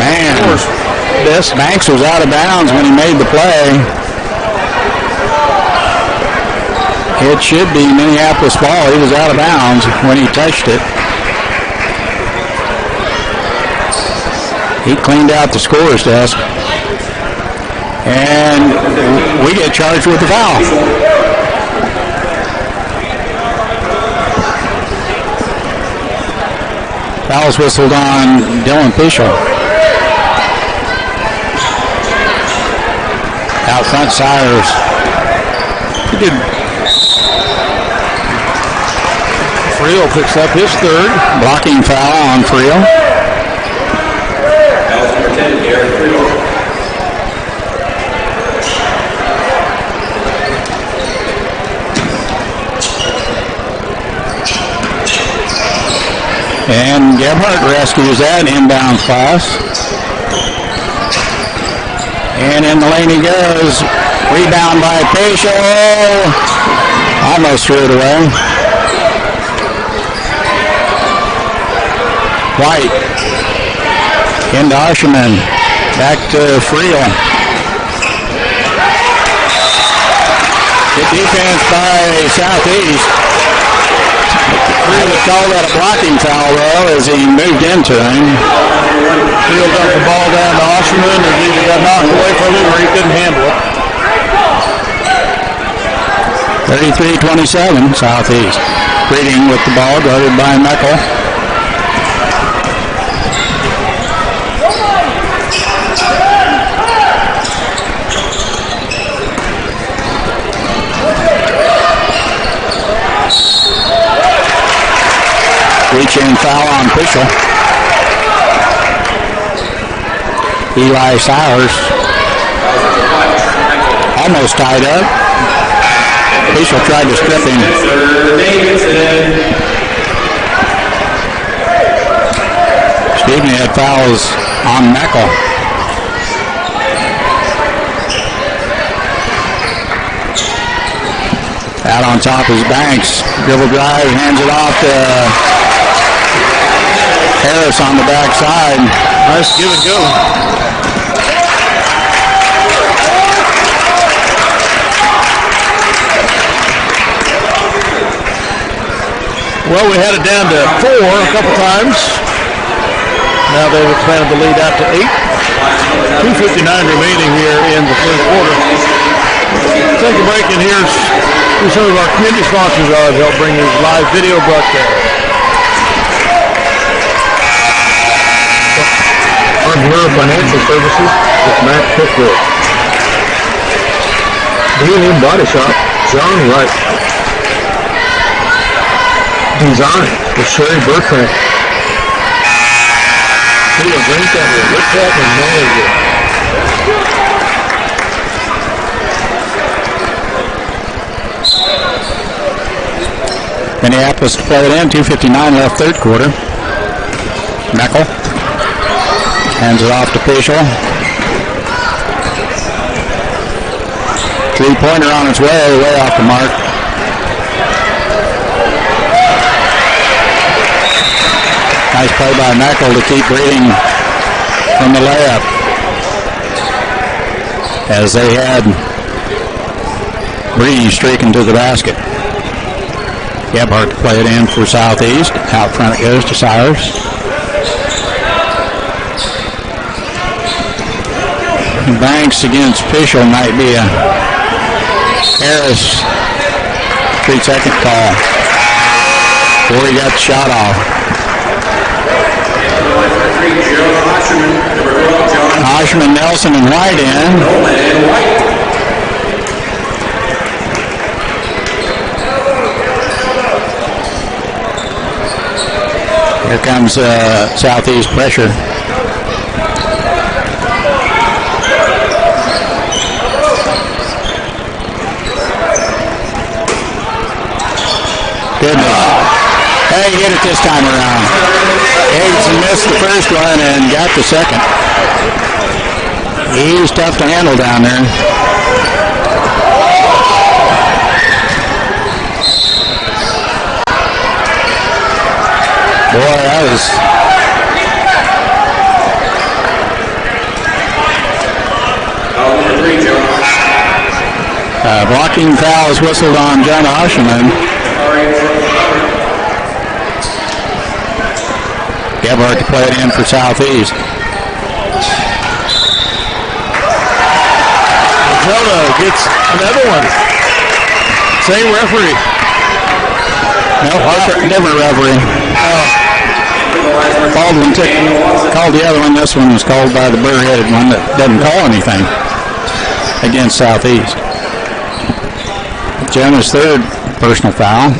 Man, of course, Banks was out of bounds when he made the play. It should be Minneapolis ball. He was out of bounds when he touched it. He cleaned out the scorer's desk. And we get charged with the foul. Foul's whistled on Dylan Fischel. Out front, Sayers. Good. Friel picks up his third. Blocking foul on Friel. Foul number 10, Garrett Friel. And Gebhardt rescues that inbound pass. And in the lane he goes. Rebound by Fischel. Almost threw it away. White. Into Asherman. Back to Friel. Good defense by Southeast. Friel called that a blocking foul, though, as he moved into him. Friel got the ball down to Osherman, and either got knocked away from him or he couldn't handle it. 33-27, Southeast. Breeding with the ball, guarded by Meckel. Reaching foul on Fischel. Eli Sayers almost tied up. Fischel tried to strip him. Excuse me, that foul's on Meckel. Out on top is Banks. Dribble drive, hands it off to Harris on the backside. Nice give and go. Well, we had it down to 4 a couple times. Now they've expanded the lead out to 8. 2:59 remaining here in the third quarter. Take a break, and here's who some of our community sponsors are to help bring these live video broadcasts. We're Financial Services with Matt Pickwood. D&M Body Shop, John Wright. Design with Sherry Bertrand. Peter Greencap with Rick Pack and Manager. Minneapolis to play it in. 2:59 left third quarter. Meckel hands it off to Fischel. Three-pointer on its way off the mark. Nice play by Meckel to keep reading from the layup. As they had Breeze streaking to the basket. Gebhardt to play it in for Southeast. Out front it goes to Cyrus. Banks against Fischel might be a Harris 3-second call. Before he got the shot off. Osherman, Nelson, and White in. Here comes Southeast pressure. Goodness. Hey, he hit it this time around. Davidson missed the first one and got the second. He's tough to handle down there. Boy, that was... blocking foul is whistled on John Osherman. Gebhardt to play it in for Southeast. Matilda gets another one. Same referee. No, different referee. Baldwin called the other one. This one was called by the burr-headed one that doesn't call anything against Southeast. Jonah's third personal foul.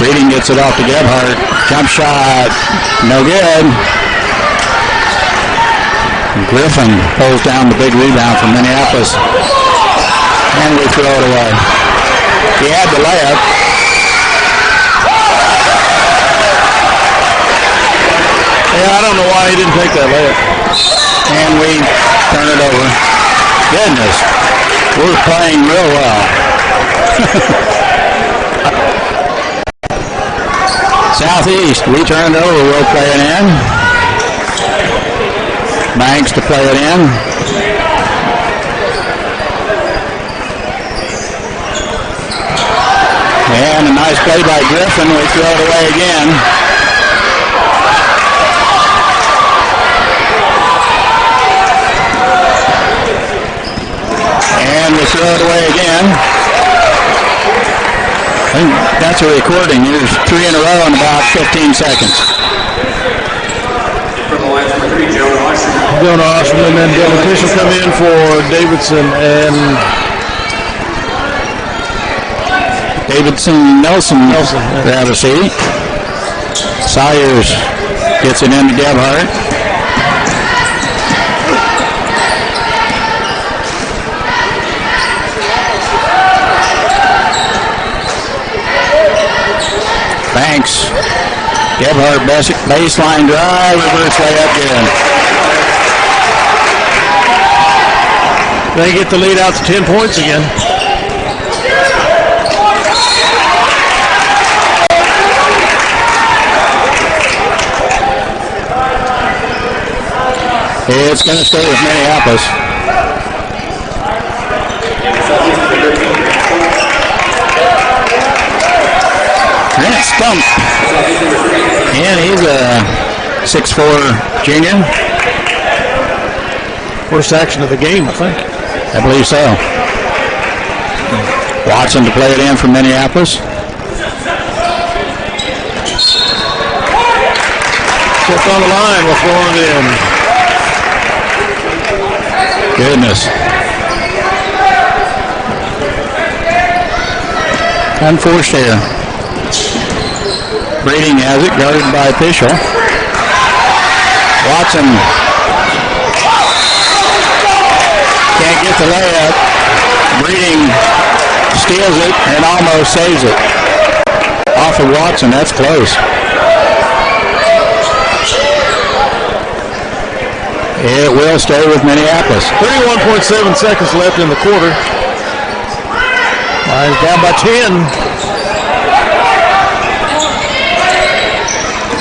Reading gets it off to Gebhardt. Jump shot, no good. Griffin pulls down the big rebound from Minneapolis. And we throw it away. He had the layup. Yeah, I don't know why he didn't take that layup. And we turn it over. Goodness, we're playing real well. Southeast, we turn it over, we'll play it in. Banks to play it in. And a nice play by Griffin, we throw it away again. And we throw it away again. I think that's a recording. There's 3 in a row in about 15 seconds. Jonah Osherman and then Dylan Fischel come in for Davidson and Nelson grab a seat. Sawyers gets it into Gebhardt. Banks. Gebhardt baseline drive, reverse layup good. they get the lead out to 10 points again. It's going to stay with Minneapolis. Grant Stump. And he's a 6'4 junior. First action of the game, I think. I believe so. Watson to play it in for Minneapolis. Just on the line, we'll throw it in. Goodness. Unforced here. Breeding has it, guarded by Fischel. Watson can't get the layup. Breeding steals it and almost saves it. Off of Watson, that's close. It will stay with Minneapolis. 31.7 seconds left in the quarter. Lions down by 10.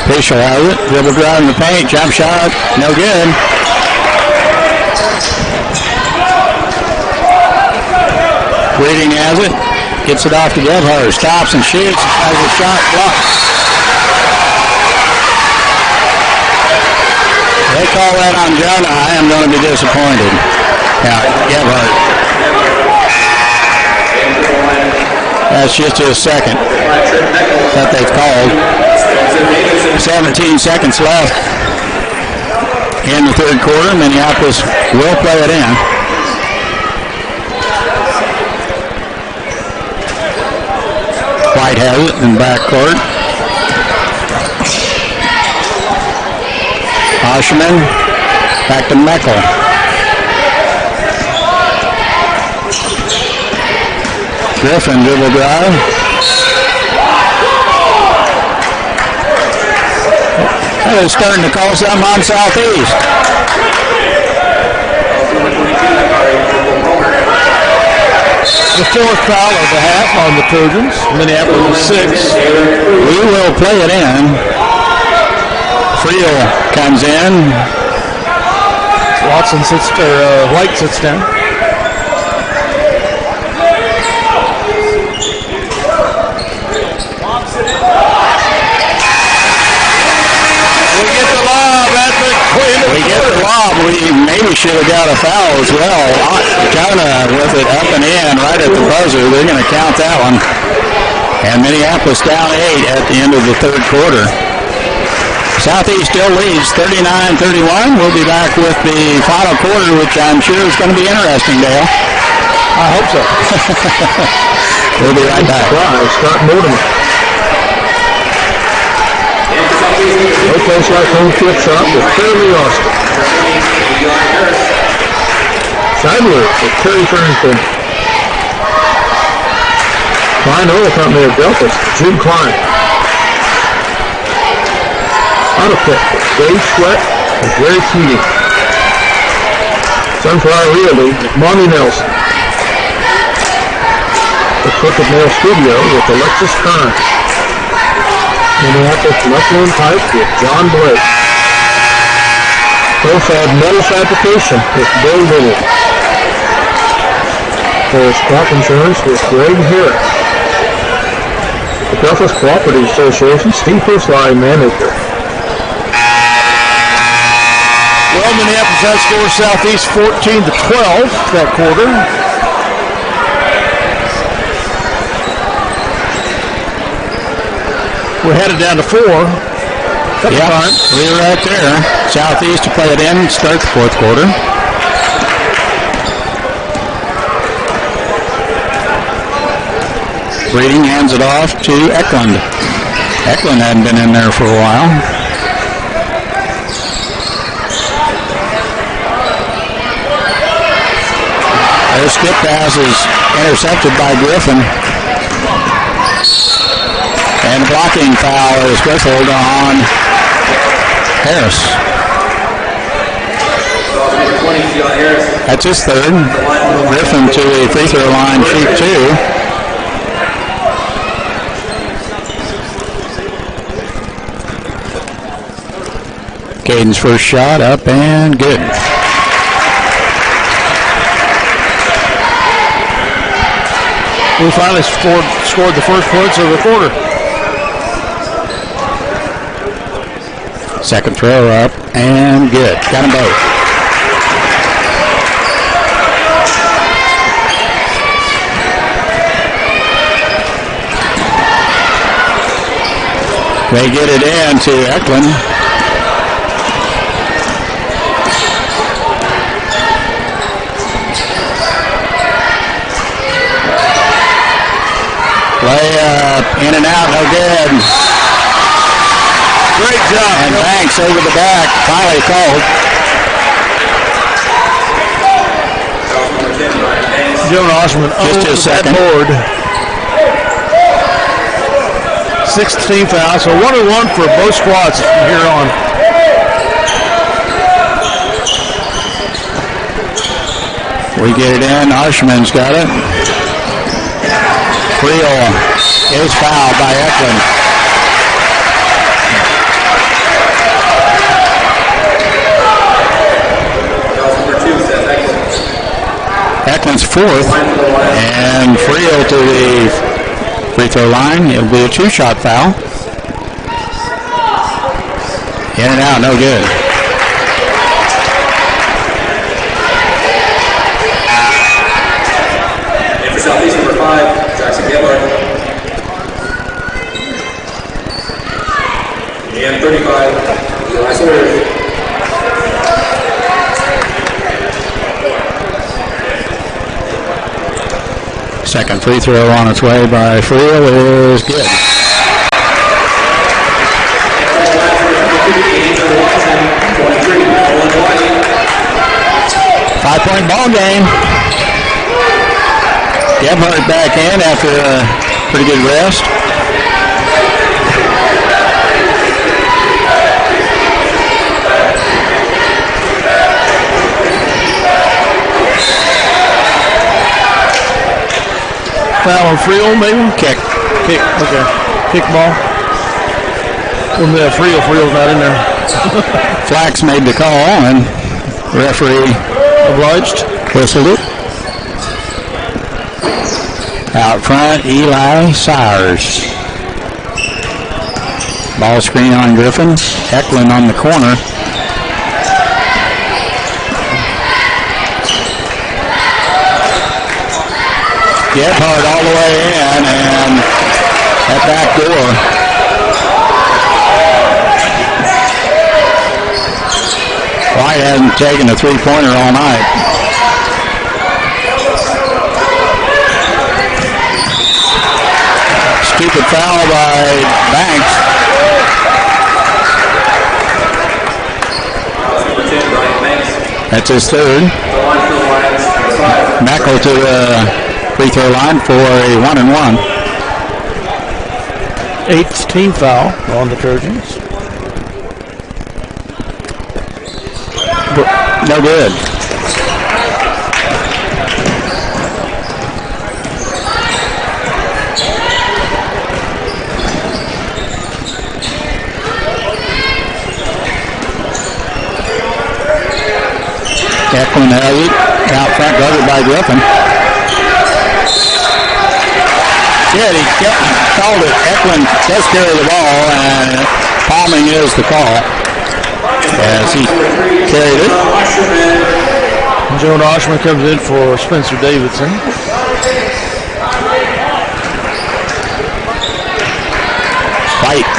Fischel has it. Dribble drive in the paint. Jump shot. No good. Breeding has it. Gets it off to Gebhardt. Stops and shoots. Has a shot blocked. They call that on Jonah. I am going to be disappointed. Yeah, Gebhardt. That's just his second that they've called. 17 seconds left in the third quarter. Minneapolis will play it in. White has it in backcourt. Osherman back to Meckel. Griffin dribble drive. They're starting to call something on Southeast. The fourth foul of the half on the Trojans. Minneapolis 6. We will play it in. Friel comes in. Watson sits, White sits down. We get the lob. We maybe should have got a foul as well. Jonah with it up and in right at the buzzer. They're going to count that one. And Minneapolis down 8 at the end of the third quarter. Southeast still leads 39-31. We'll be back with the final quarter, which I'm sure is going to be interesting, Dale. I hope so. We'll be right back. Scott Mortimer. No place like home field shop with Fairleigh Austin. Seidler with Terry Farrington. Klein Oil Company of Delphus, Jim Klein. Autopick, Dave Sweat and Gary Keating. Sunflower Realty with Monty Nelson. The Crooked Nail Studio with Alexis Kern. Minneapolis Muffler and Pipe with John Blake. Profab Metal Fabrication with Bill Little. Forest Crop Insurance with Greg Herrick. The Delphus Cooperative Association, Steve Line Manager. Well, Minneapolis outscores Southeast 14-12 that quarter. We're headed down to 4. Yeah, we're right there. Southeast to play it in, start the fourth quarter. Breeding hands it off to Eklund. Eklund hadn't been in there for a while. Their skip pass is intercepted by Griffin. And blocking foul is whistled on Harris. That's his third. Griffin to the free throw line, shoot 2. Caden's first shot up and good. We finally scored the first points of the quarter. Second throw up and good. Got them both. They get it in to Eklund. Layup, in and out, no good. Great job. And Banks over the back, finally called. Jonah Oshman Just a second. board. 16 foul, so 1-1 for both squads from here on. We get it in. Oshman's got it. Creel is fouled by Eklund. Eklund's fourth, and Creel to the free throw line. It'll be a two-shot foul. In and out, no good. And for Southeast, number 5, Jackson Gebhardt. And 35, Eli Sawyer. Second free throw on its way by Friel is good. 5-point ball game. Gebhardt back in after a pretty good rest. Foul on Friel, maybe? Kick. Okay. Kick ball. Well, Friel's not in there. Flax made the call, and referee Obliged. whistled it. Out front, Eli Sires. Ball screen on Griffin. Eklund on the corner. Gebhardt all the way in, and that back door. White hasn't taken a three-pointer all night. Stupid foul by Banks. That's his third. Mackel to the free throw line for a 1-and-1. 8th team foul on the Trojans. No good. Eklund has it. Out front, guarded by Griffin. Yeah, he called it. Eklund does carry the ball, and palming is the call as he carried it. Jonah Oshman comes in for Spencer Davidson. White.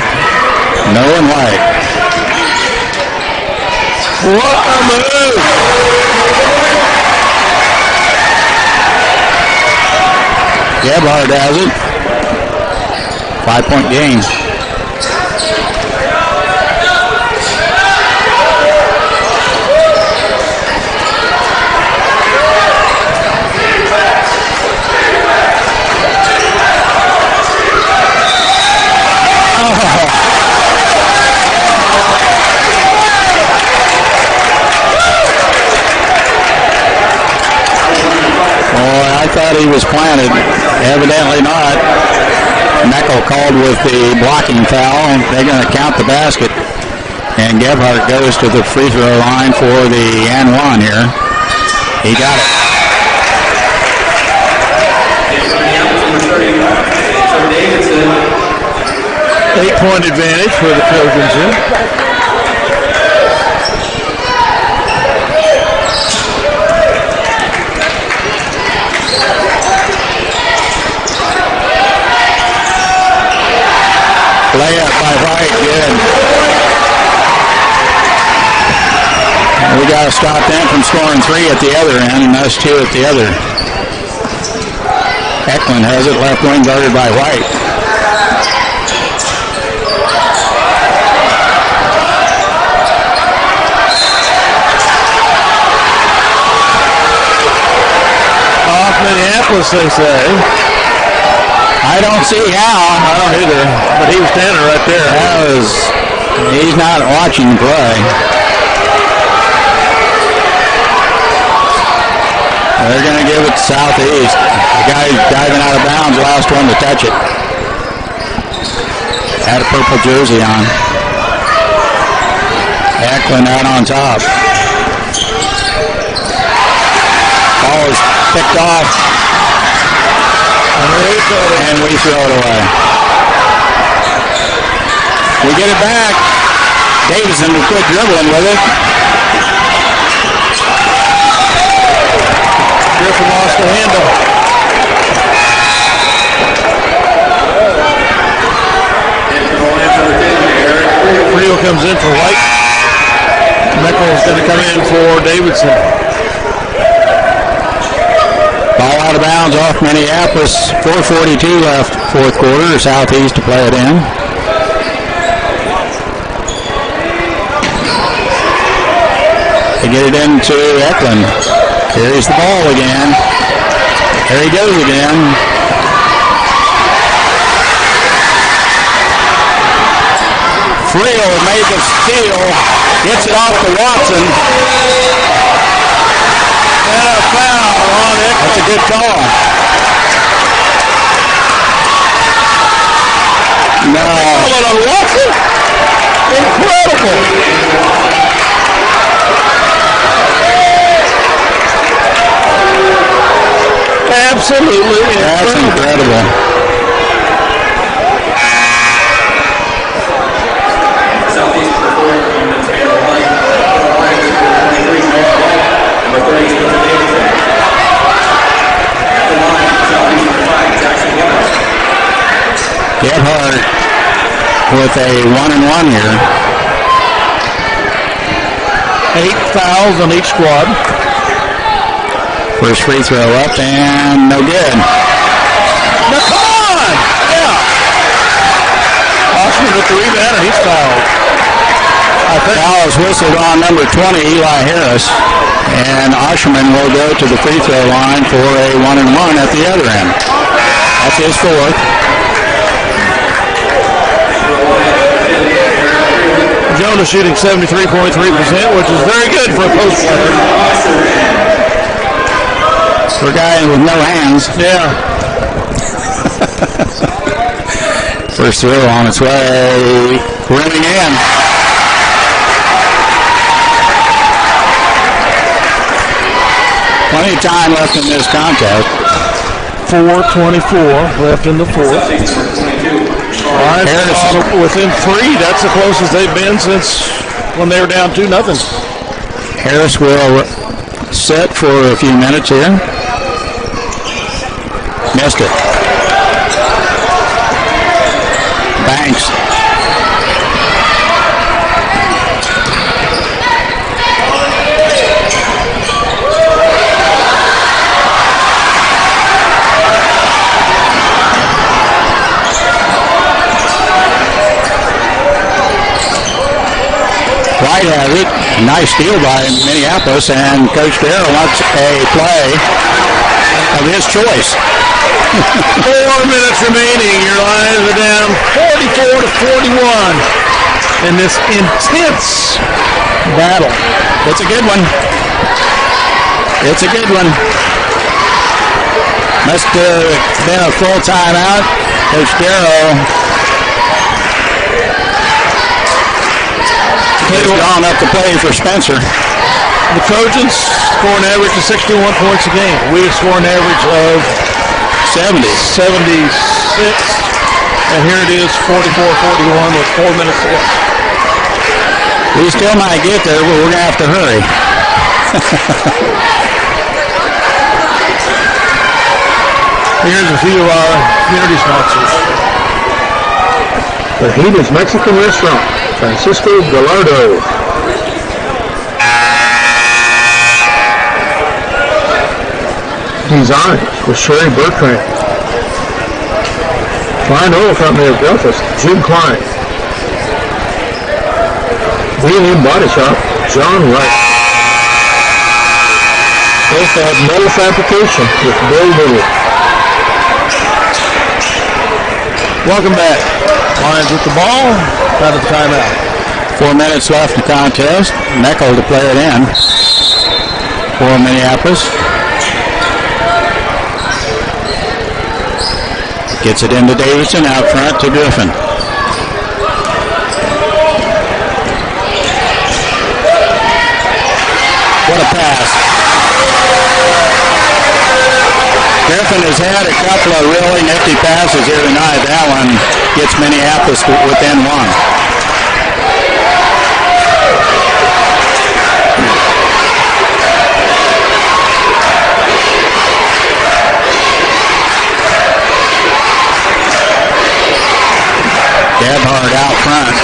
No and White. What a move! Gebhardt has it. 5-point game. I thought he was planted. Evidently not. Meckel called with the blocking foul. They're going to count the basket. And Gebhardt goes to the free throw line for the and one here. He got it. Eight-point advantage for the Trojans here. Layup by White. stopped them from scoring 3 at the other end, and us 2 at the other. Eklund has it, left wing guarded by White. Off Minneapolis, they say. I don't see how. I don't either, but he was standing right there. He's not watching play. They're going to give it to Southeast. The guy diving out of bounds, last one to touch it. Had a purple jersey on. Eklund out on top. Ball is picked off. And we throw it away. We get it back. Davison will quit dribbling with it. Griffin lost the handle. Frio comes in for White. Meckel is going to come in for Davidson. Ball out of bounds off Minneapolis. 4:42 left, fourth quarter. Southeast to play it in. They get it into Eklund. Here's the ball again. There he goes again. Friel made the steal. Gets it off to Watson. And a foul on Eklund. That's a good call. No. On Watson? Incredible. Absolutely incredible. That's incredible. Southeast performed on the tail line. Number 32 for Davidson. At the line, Southeast number 5, Jackson White. Gebhardt with a 1-and-1 here. 8 fouls on each squad. First free throw up and no good. Now, come on! Yeah. Oshman with the rebound and he's fouled. Foul is whistled on number 20, Eli Harris. And Oshman will go to the free throw line for a 1-and-1 at the other end. That's his fourth. Jonah shooting 73.3%, which is very good for a post player. For a guy with no hands. Yeah. First throw on its way. Rimming in. Plenty of time left in this contest. 4:24 left in the fourth. Harris within 3. That's the closest they've been since when they were down 2-0. Harris will sit for a few minutes here. Missed it. Banks. White has it. Nice steal by Minneapolis, and Coach Darrell wants a play of his choice. 4 minutes remaining. Your Lions are down 44-41 in this intense battle. It's a good one. It's a good one. Must have been a full timeout. Coach Darrow has gone up to play for Spencer. The Trojans score an average of 61 points a game. We score an average of 76. And here it is, 44-41 with 4 minutes to go. We still might get there, but we're going to have to hurry. Here's a few of our community sponsors. The Heaton's Mexican Restaurant, Francisco Gallardo. He's on it with Sherry Bertrand. Klein over from the Delphus, Jim Klein. B&M Body Shop, John Wright. Both have metal fabrication with Bill Little. Welcome back. Lions with the ball. Out of the timeout. 4 minutes left in the contest. Meckel to play it in for Minneapolis. Gets it into Davidson, out front to Griffin. What a pass. Griffin has had a couple of really nifty passes here tonight. That one gets Minneapolis within one. Gebhardt out front.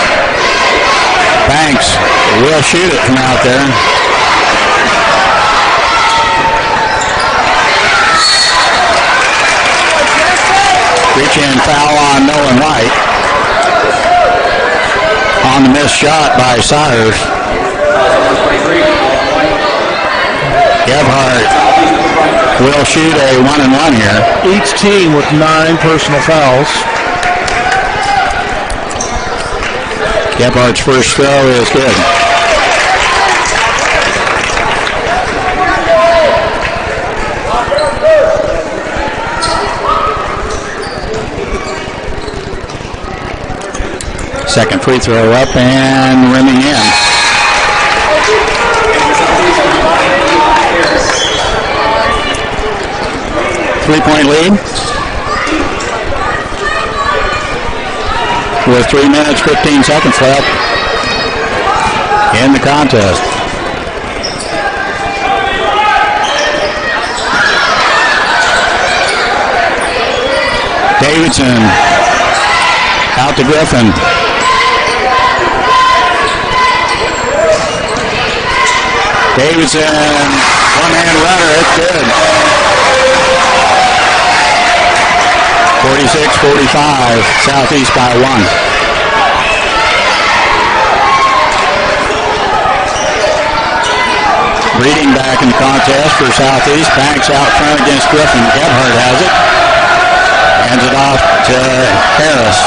Banks will shoot it from out there. Reach-in foul on Nolan White. On the missed shot by Cyrus. Gebhardt will shoot a 1-and-1 here. Each team with 9 personal fouls. Gebhardt's first throw is good. Second free throw up and rimming in. Three-point lead. With 3 minutes, 15 seconds left in the contest. Davidson out to Griffin. Davidson, one-hand runner, it's good. 46-45, Southeast by 1. Breeding back in the contest for Southeast. Banks out front against Griffin. Gebhardt has it. Hands it off to Harris.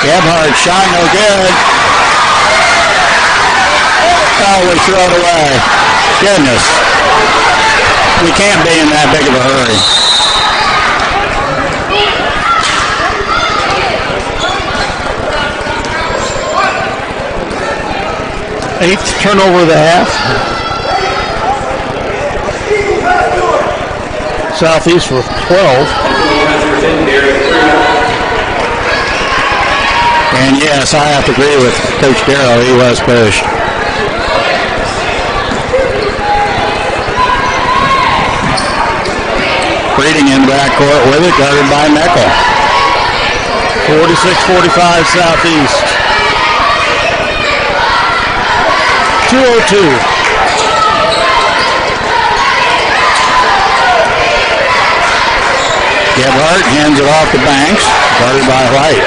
Gebhardt shot no good. Oh, we throw it away. Goodness. We can't be in that big of a hurry. Eighth turnover of the half. Southeast with 12. And yes, I have to agree with Coach Darrow. He was pushed. Breeding in the backcourt with it, guarded by Meckel. 46-45 Southeast. 2:02. Gebhardt hands it off to Banks, guarded by White.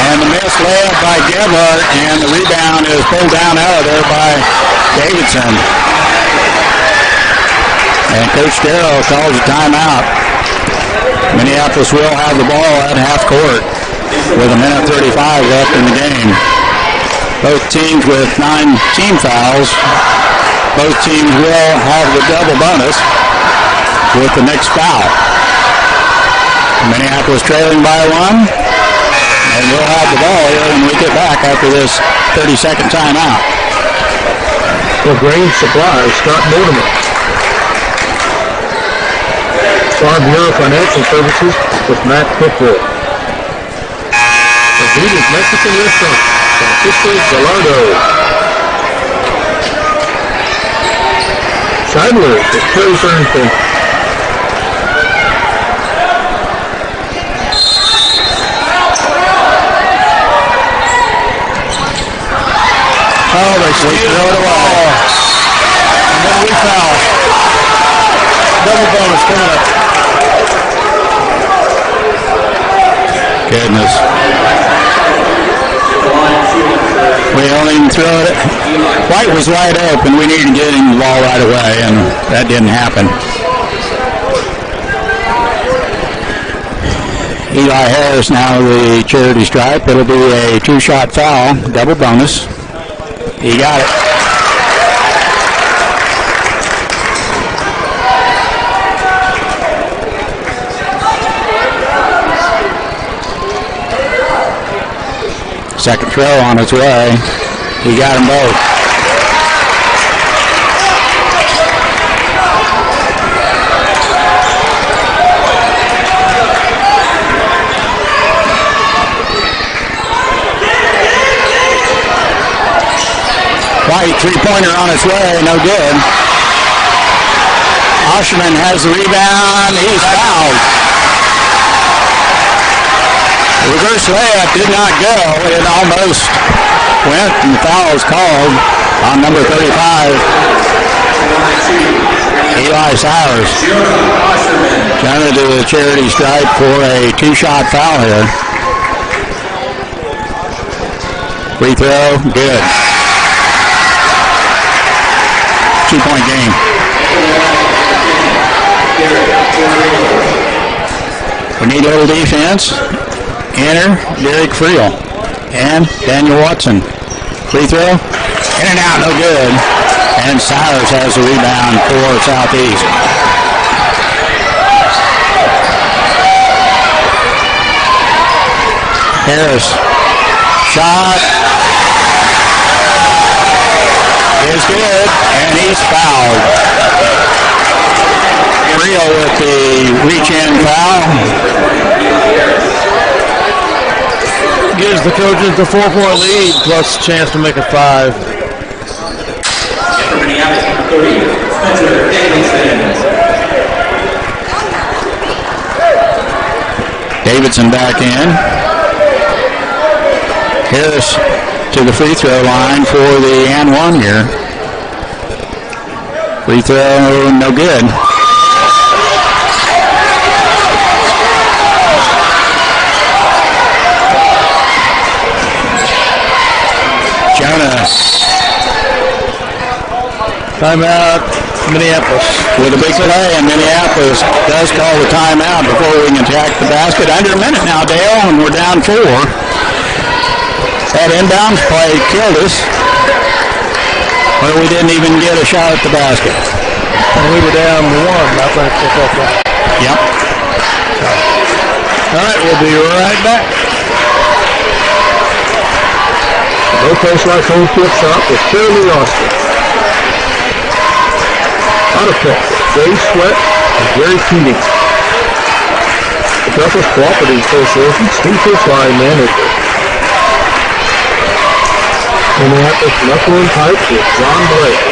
And the missed layup by Gebhardt, and the rebound is pulled down out of there by Davidson. And Coach Darrow calls a timeout. Minneapolis will have the ball at half court with 1:35 left in the game. Both teams with 9 team fouls. Both teams will have the double bonus with the next foul. Minneapolis trailing by 1. And we'll have the ball here when we get back after this 30-second timeout. For Grain Supply, Scott Mortimer. Farm Bureau Financial Services with Matt Pickwood. The Venus Mexican Restaurant, Francisco Gallardo. Idler to Kerry Farrington. Oh, they skated it away. And then we foul. Double bonus coming up. Goodness. We don't even throw it. White was wide open. We needed to get him the ball right away, and that didn't happen. Eli Harris now the charity stripe. It'll be a 2-shot foul, double bonus. He got it. Second throw on its way. He got them both. White, three-pointer on its way, no good. Osherman has the rebound. He's fouled. Reverse layup did not go. It almost went, and the foul was called on number 35, Eli Sowers. Trying to do a charity stripe for a 2-shot foul here. Free throw, good. 2-point game. We need a little defense. Enter Derek Friel and Daniel Watson. Free throw, in and out, no good. And Sowers has the rebound for Southeast. Harris, shot is good, and he's fouled. Friel with the reach-in foul. Gives the coaches the 4-point lead plus a chance to make it 5. For Minneapolis, 30, Spencer Davidson back in. Harris to the free throw line for the and one here. Free throw, no good. Jonas. Timeout, Minneapolis. With a big play, and Minneapolis does call the timeout before we can attack the basket. Under a minute now, Dale, and we're down 4. That inbound play killed us, where we didn't even get a shot at the basket. And we were down 1, I think. Yep. All right, we'll be right back. No place like home field shop with Shirley Austin. Autopic, Dave Sweat, and Gary Keating. The Douglas Cooperative Association, Steve Line Manager. Minneapolis Knuckle and Pipe with John Blake.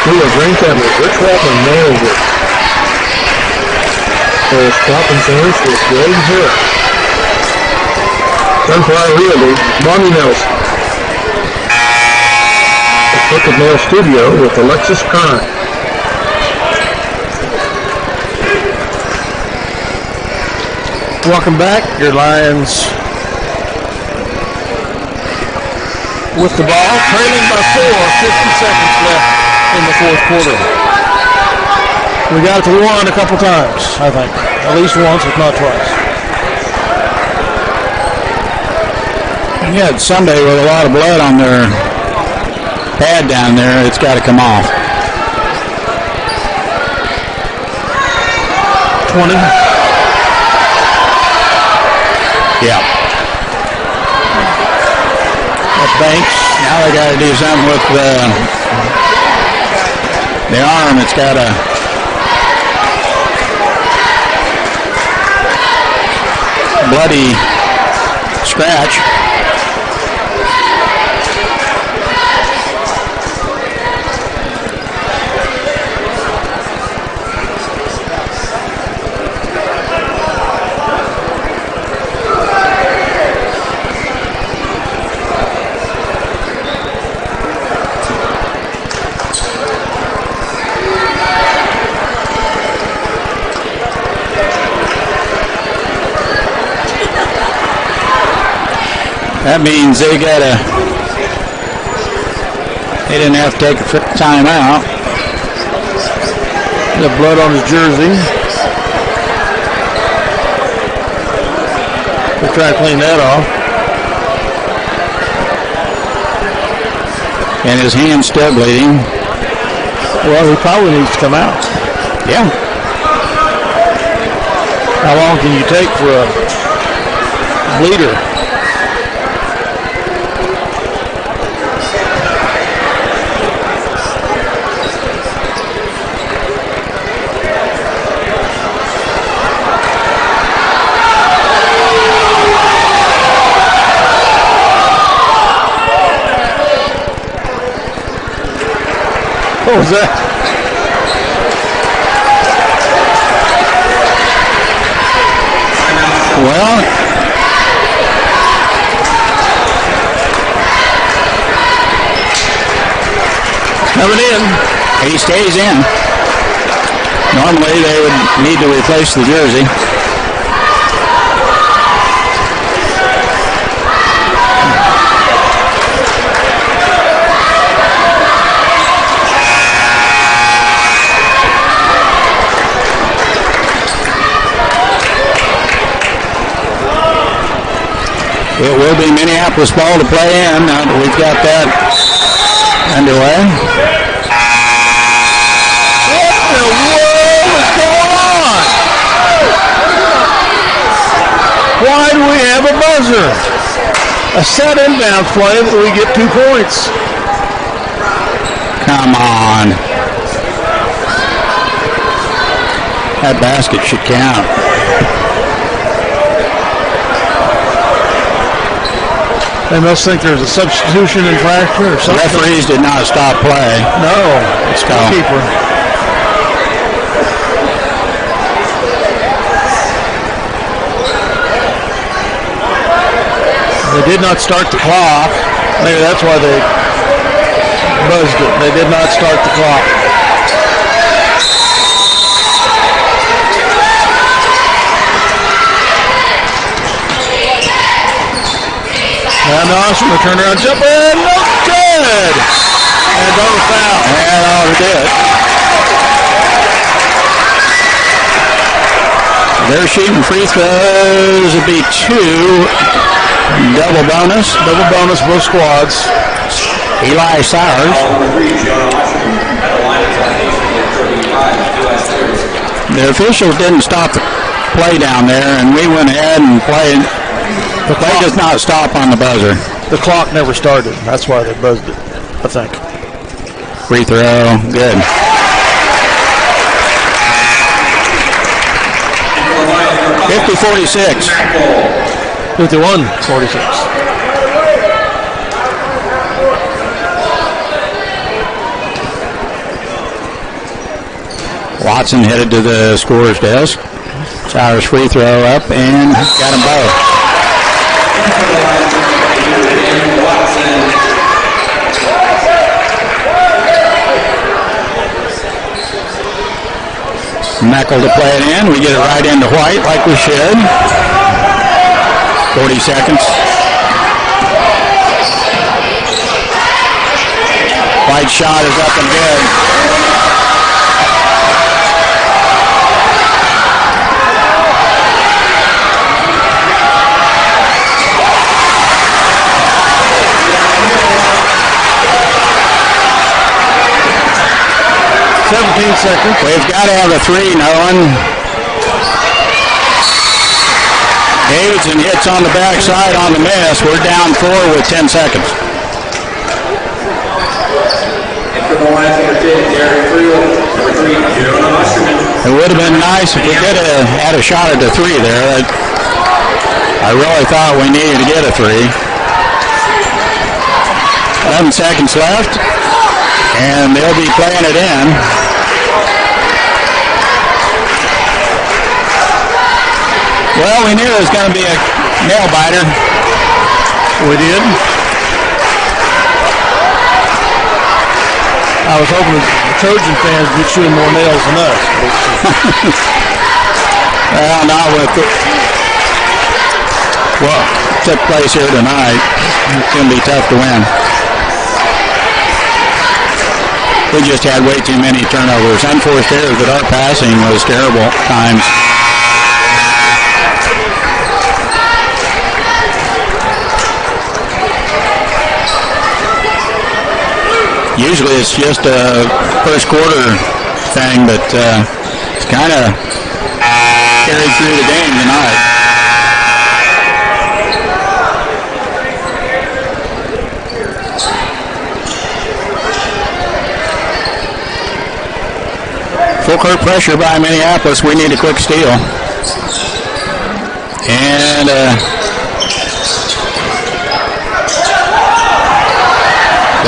School of Rain Cabinet, Rich Waltman Manager. Paris Crop and Sanders with Greg Harris. Sunflower Realty, Bonnie Nelson. The Crooked Nail Studio with Alexis Kine. Welcome back. Your Lions with the ball, trailing by 4, 50 seconds left in the fourth quarter. We got it to 1 a couple times, I think. At least once, if not twice. You had Sunday with a lot of blood on their pad down there. It's got to come off. 20. Yeah. That's Banks. Now they got to do something with the arm. It's got a bloody scratch. That means they didn't have to take a timeout. The blood on his jersey. We'll try to clean that off. And his hand's still bleeding. Well, he probably needs to come out. Yeah. How long can you take for a bleeder? What was that? Well, coming in. he stays in. Normally they would need to replace the jersey. It will be Minneapolis ball to play in. Now that we've got that underway. What the world is going on? Why do we have a buzzer? A set inbound play that we get 2 points. Come on. That basket should count. They must think there's a substitution infraction or The something. referees did not stop play. No, it's goalkeeper. They did not start the clock. Maybe that's why they buzzed it. They did not start the clock. And Austin will turn around, jump in, no good! And don't foul. And all it did. They're shooting free throws. It'd be 2. Double bonus. Double bonus, both squads. Eli Sowers. The officials didn't stop the play down there, and we went ahead and played. The play does not stop on the buzzer. The clock never started. That's why they buzzed it, I think. Free throw. Good. (50-46). 51-46. Watson headed to the scorer's desk. Sowers free throw up and got them both. Meckel to play it in. We get it right into White like we should. 40 seconds. White's shot is up and good. Seconds. We've got to have a 3, Nolan. Davidson hits on the backside on the miss. We're down 4 with 10 seconds. It would have been nice if we could have had a shot at the 3 there. I really thought we needed to get a 3. 11 seconds left, and they'll be playing it in. Well, we knew it was going to be a nail biter. We did. I was hoping the Trojan fans would be shooting more nails than us. Well, not with the... Well, took place here tonight. It's going to be tough to win. We just had way too many turnovers. Unforced errors, but our passing was terrible at times. Usually it's just a first quarter thing, but it's kind of carried through the game tonight. Full court pressure by Minneapolis. We need a quick steal. And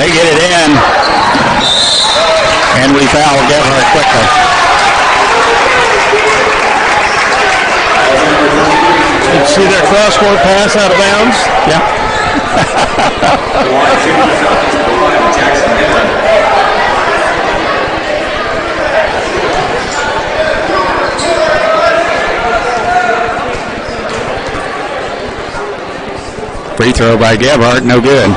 they get it in. And we foul Gebhardt quickly. Did you see their cross-court pass out of bounds? Yeah. Free throw by Gebhardt, no good.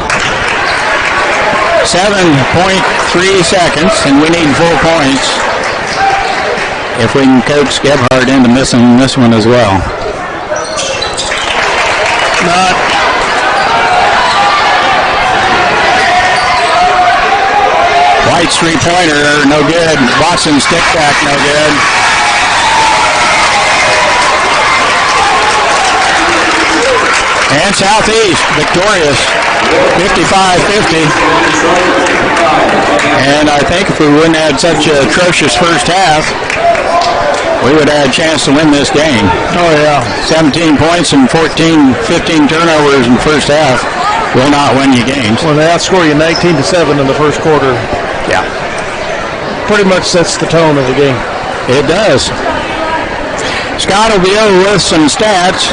7.3 seconds, and we need full points if we can coax Gebhardt into missing this one as well. Not. White's three-pointer, no good. Watson's stick back, no good. And Southeast, victorious, 55-50. And I think if we wouldn't have had such an atrocious first half, we would have had a chance to win this game. Oh, yeah. 17 points and 15 turnovers in the first half will not win you games. When they outscore you 19-7 in the first quarter, Yeah, pretty much sets the tone of the game. it does. Scott will be over with some stats.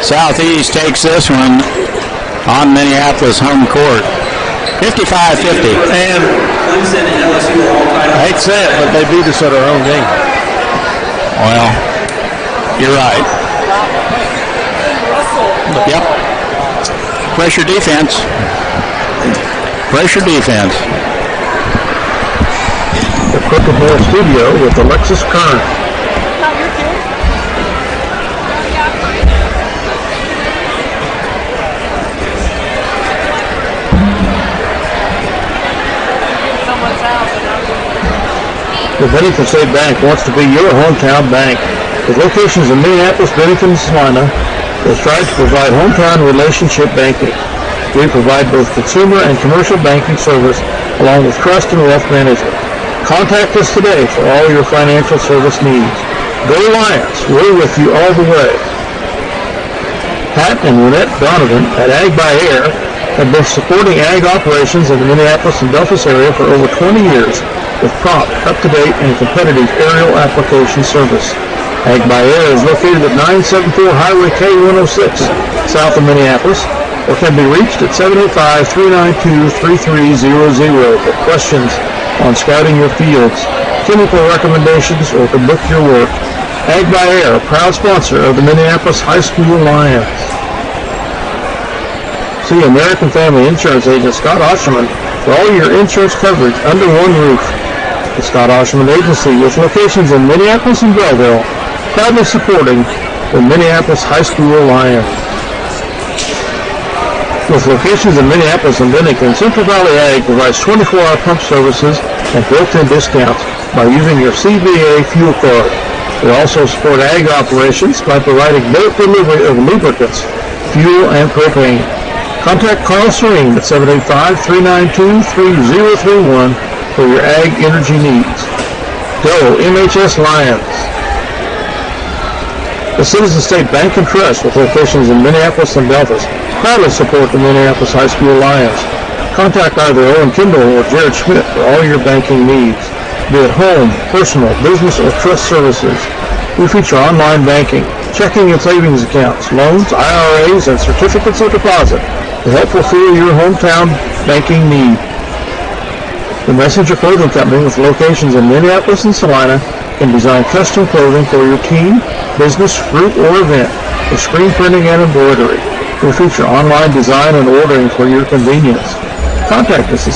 Southeast takes this one on Minneapolis home court. 55-50. And Clemson and LSU are all tied up. I hate to say it, but they beat us at our own game. Well, you're right. Yep. Pressure defense. Pressure defense. The Crooked Ball Studio with Alexis Kern. The Bennington State Bank wants to be your hometown bank. With locations in Minneapolis, Bennington, and Salina, they strive to provide hometown relationship banking. We provide both consumer and commercial banking service, along with trust and wealth management. Contact us today for all your financial service needs. Go Lions, we're with you all the way. Pat and Lynette Donovan at Ag by Air have been supporting ag operations in the Minneapolis and Delphos area for over 20 years with prompt, up-to-date, and competitive aerial application service. Ag by Air is located at 974 Highway K106, south of Minneapolis, or can be reached at 785-392-3300 for questions on scouting your fields, chemical recommendations, or to book your work. Ag by Air, proud sponsor of the Minneapolis High School Lions. See American Family Insurance agent Scott Osherman for all your insurance coverage under one roof. The Scott Osherman Agency, with locations in Minneapolis and Belleville, proudly supporting the Minneapolis High School Lions. With locations in Minneapolis and Bennington, Central Valley Ag provides 24-hour pump services and built-in discounts by using your CVA fuel card. We also support ag operations by providing boat delivery of lubricants, fuel, and propane. Contact Carl Serene at 785-392-3031 for your ag energy needs. Go MHS Lions. The Citizen State Bank and Trust, with locations in Minneapolis and Delphos, proudly support the Minneapolis High School Lions. Contact either Owen Kimball or Jared Schmidt for all your banking needs, be it home, personal, business, or trust services. We feature online banking, checking and savings accounts, loans, IRAs, and certificates of deposit to help fulfill your hometown banking need. The Messenger Clothing Company, with locations in Minneapolis and Salina, can design custom clothing for your team, business, group, or event with screen printing and embroidery. We feature online design and ordering for your convenience. Contact us at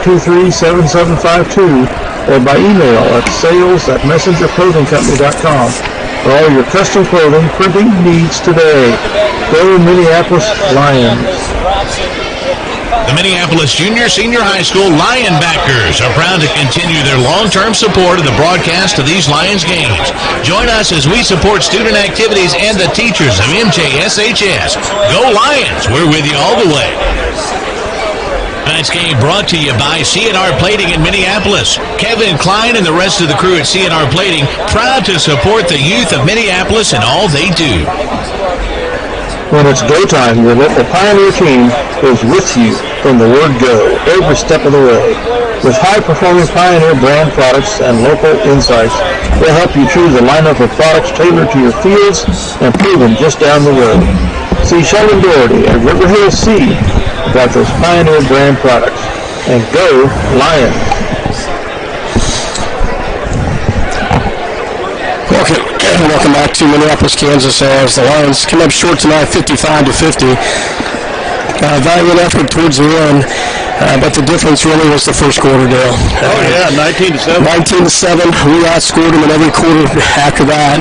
785-823-7752 or by email at sales@messengerclothingcompany.com for all your custom clothing printing needs today. Go Minneapolis Lions. The Minneapolis Junior Senior High School Lionbackers are proud to continue their long-term support of the broadcast of these Lions games. Join us as we support student activities and the teachers of MJSHS. Go Lions! We're with you all the way. Tonight's game brought to you by C&R Plating in Minneapolis. Kevin Klein and the rest of the crew at C&R Plating proud to support the youth of Minneapolis and all they do. When it's go time, your local Pioneer team is with you from the word go every step of the way. With high-performing Pioneer brand products and local insights, they'll help you choose a lineup of products tailored to your fields and proven just down the road. See Sheldon Doherty at River Hill Seed about those Pioneer brand products. And go Lions! Welcome back to Minneapolis, Kansas, as the Lions come up short tonight, 55-50. Valiant effort towards the end, but the difference really was the first quarter, Dale. 19-7. 19-7. We outscored them in every quarter after that.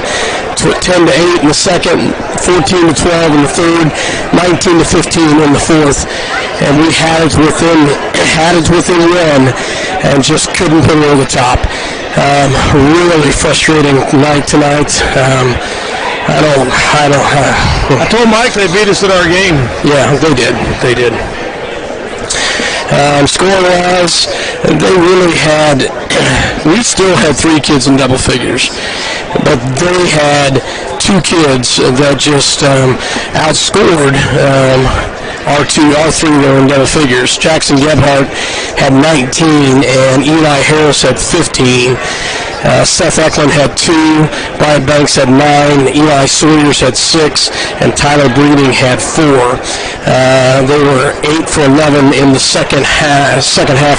10-8 in the second, 14-12 in the third, 19-15 in the fourth, and we had it within one, and just couldn't put it over the top. Really frustrating night tonight. I told Mike they beat us at our game. Yeah, they did. Score-wise, they really had. We still had 3 kids in double figures, but they had 2 kids that just outscored our 3 that were in double figures. Jackson Gebhardt had 19, and Eli Harris had 15. Seth Eklund had 2, Brian Banks had 9, Eli Sawyers had 6, and Tyler Breeding had 4. They were 8 for 11 in the second half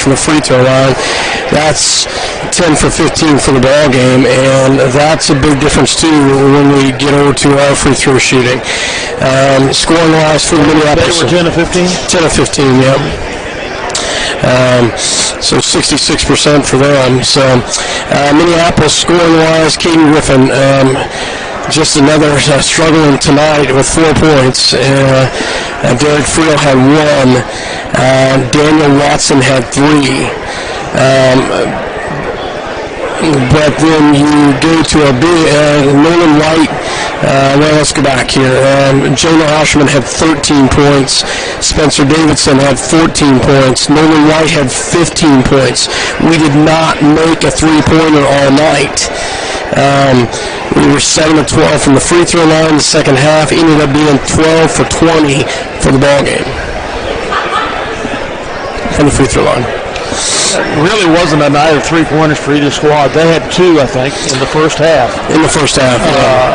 from the free throw line. That's 10 for 15 for the ball game, and that's a big difference too when we get over to our free throw shooting. Scoring wise for the Minneapolis. They were 10 of 15? 10 of 15, yeah. So 66% for them. So Minneapolis scoring-wise, Caden Griffin, just another struggling tonight with 4 points. Derek Friel had 1. Daniel Watson had 3. But then you go to a big Nolan White. Let's go back here. Jonah Oshman had 13 points. Spencer Davidson had 14 points. Nolan White had 15 points. We did not make a three-pointer all night. We were 7 of 12 from the free throw line in the second half. Ended up being 12 for 20 for the ball game from the free throw line. It really wasn't a night of three-pointers for either squad. They had 2, I think, in the first half. In the first half,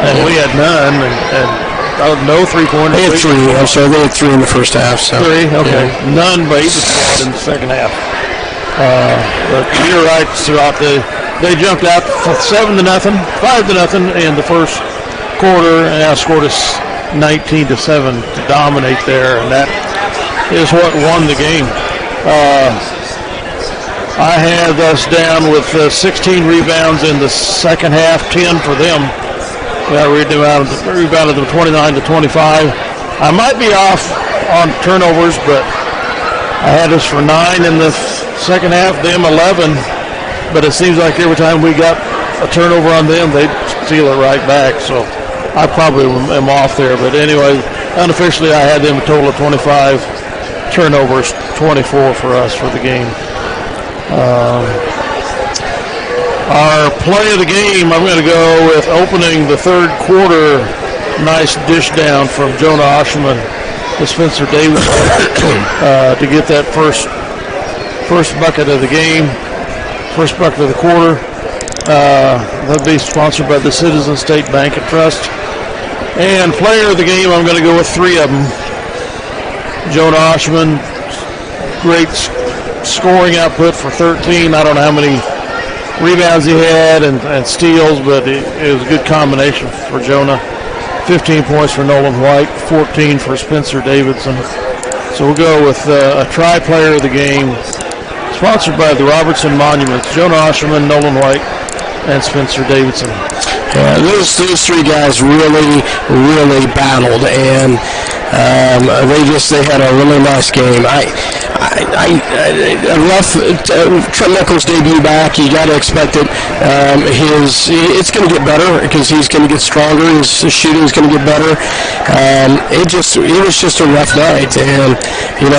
and we had none, and no three-pointers. They had 3. I'm sorry, they had 3 in the first half. So 3, okay. Yeah. None by either squad in the second half. But you're right. Throughout they jumped out 7-0, 5-0 in the first quarter, and outscored us 19-7 to dominate there, and that is what won the game. I had us down with 16 rebounds in the second half, 10 for them. Rebounded them 29-25. I might be off on turnovers, but I had us for 9 in the second half, them 11. But it seems like every time we got a turnover on them, they'd steal it right back. So I probably am off there. But anyway, unofficially, I had them a total of 25 turnovers, 24 for us for the game. Our play of the game, I'm going to go with opening the third quarter. Nice dish down from Jonah Oshman to Spencer Davis to get that first bucket of the game, first bucket of the quarter. That'll be sponsored by the Citizen State Bank and Trust. And player of the game, I'm going to go with 3 of them. Jonah Oshman, great scoring output for 13. I don't know how many rebounds he had and steals, but it was a good combination for Jonah. 15 points for Nolan White, 14 for Spencer Davidson. So we'll go with a tri-player of the game, sponsored by the Robertson Monuments. Jonah Osherman, Nolan White, and Spencer Davidson. Yeah, those three guys really battled, and they had a really nice game. A rough Trent Nichols debut back. You got to expect it. It's going to get better because he's going to get stronger. His shooting is going to get better. It was just a rough night, and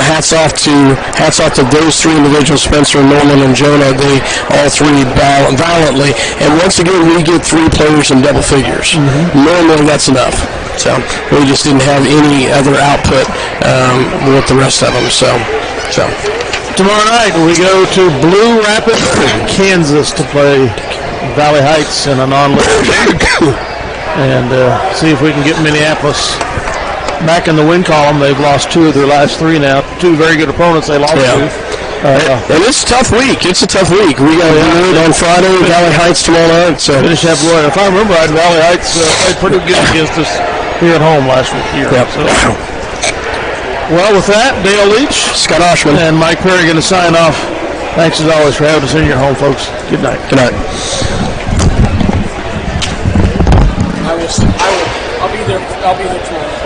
hats off to those three individuals, Spencer, Norman, and Jonah. They all three battled valiantly, and once again we get three players in double figures. Normally that's enough. So we just didn't have any other output with the rest of them. So tomorrow night we go to Blue Rapids, Kansas, to play Valley Heights in a non-league game, and see if we can get Minneapolis back in the win column. They've lost two of their last three now. Two very good opponents they lost to. And it's a tough week. It's a tough week. We got Blue on Friday, Valley Heights tomorrow night. So finish that Blue. If I remember right, Valley Heights played pretty good against us here at home last year. Yep. So. Well, with that, Dale Leach, Scott Oshman, and Mike Perry going to sign off. Thanks as always for having us in your home, folks. Good night. Good night. I'll be there tomorrow.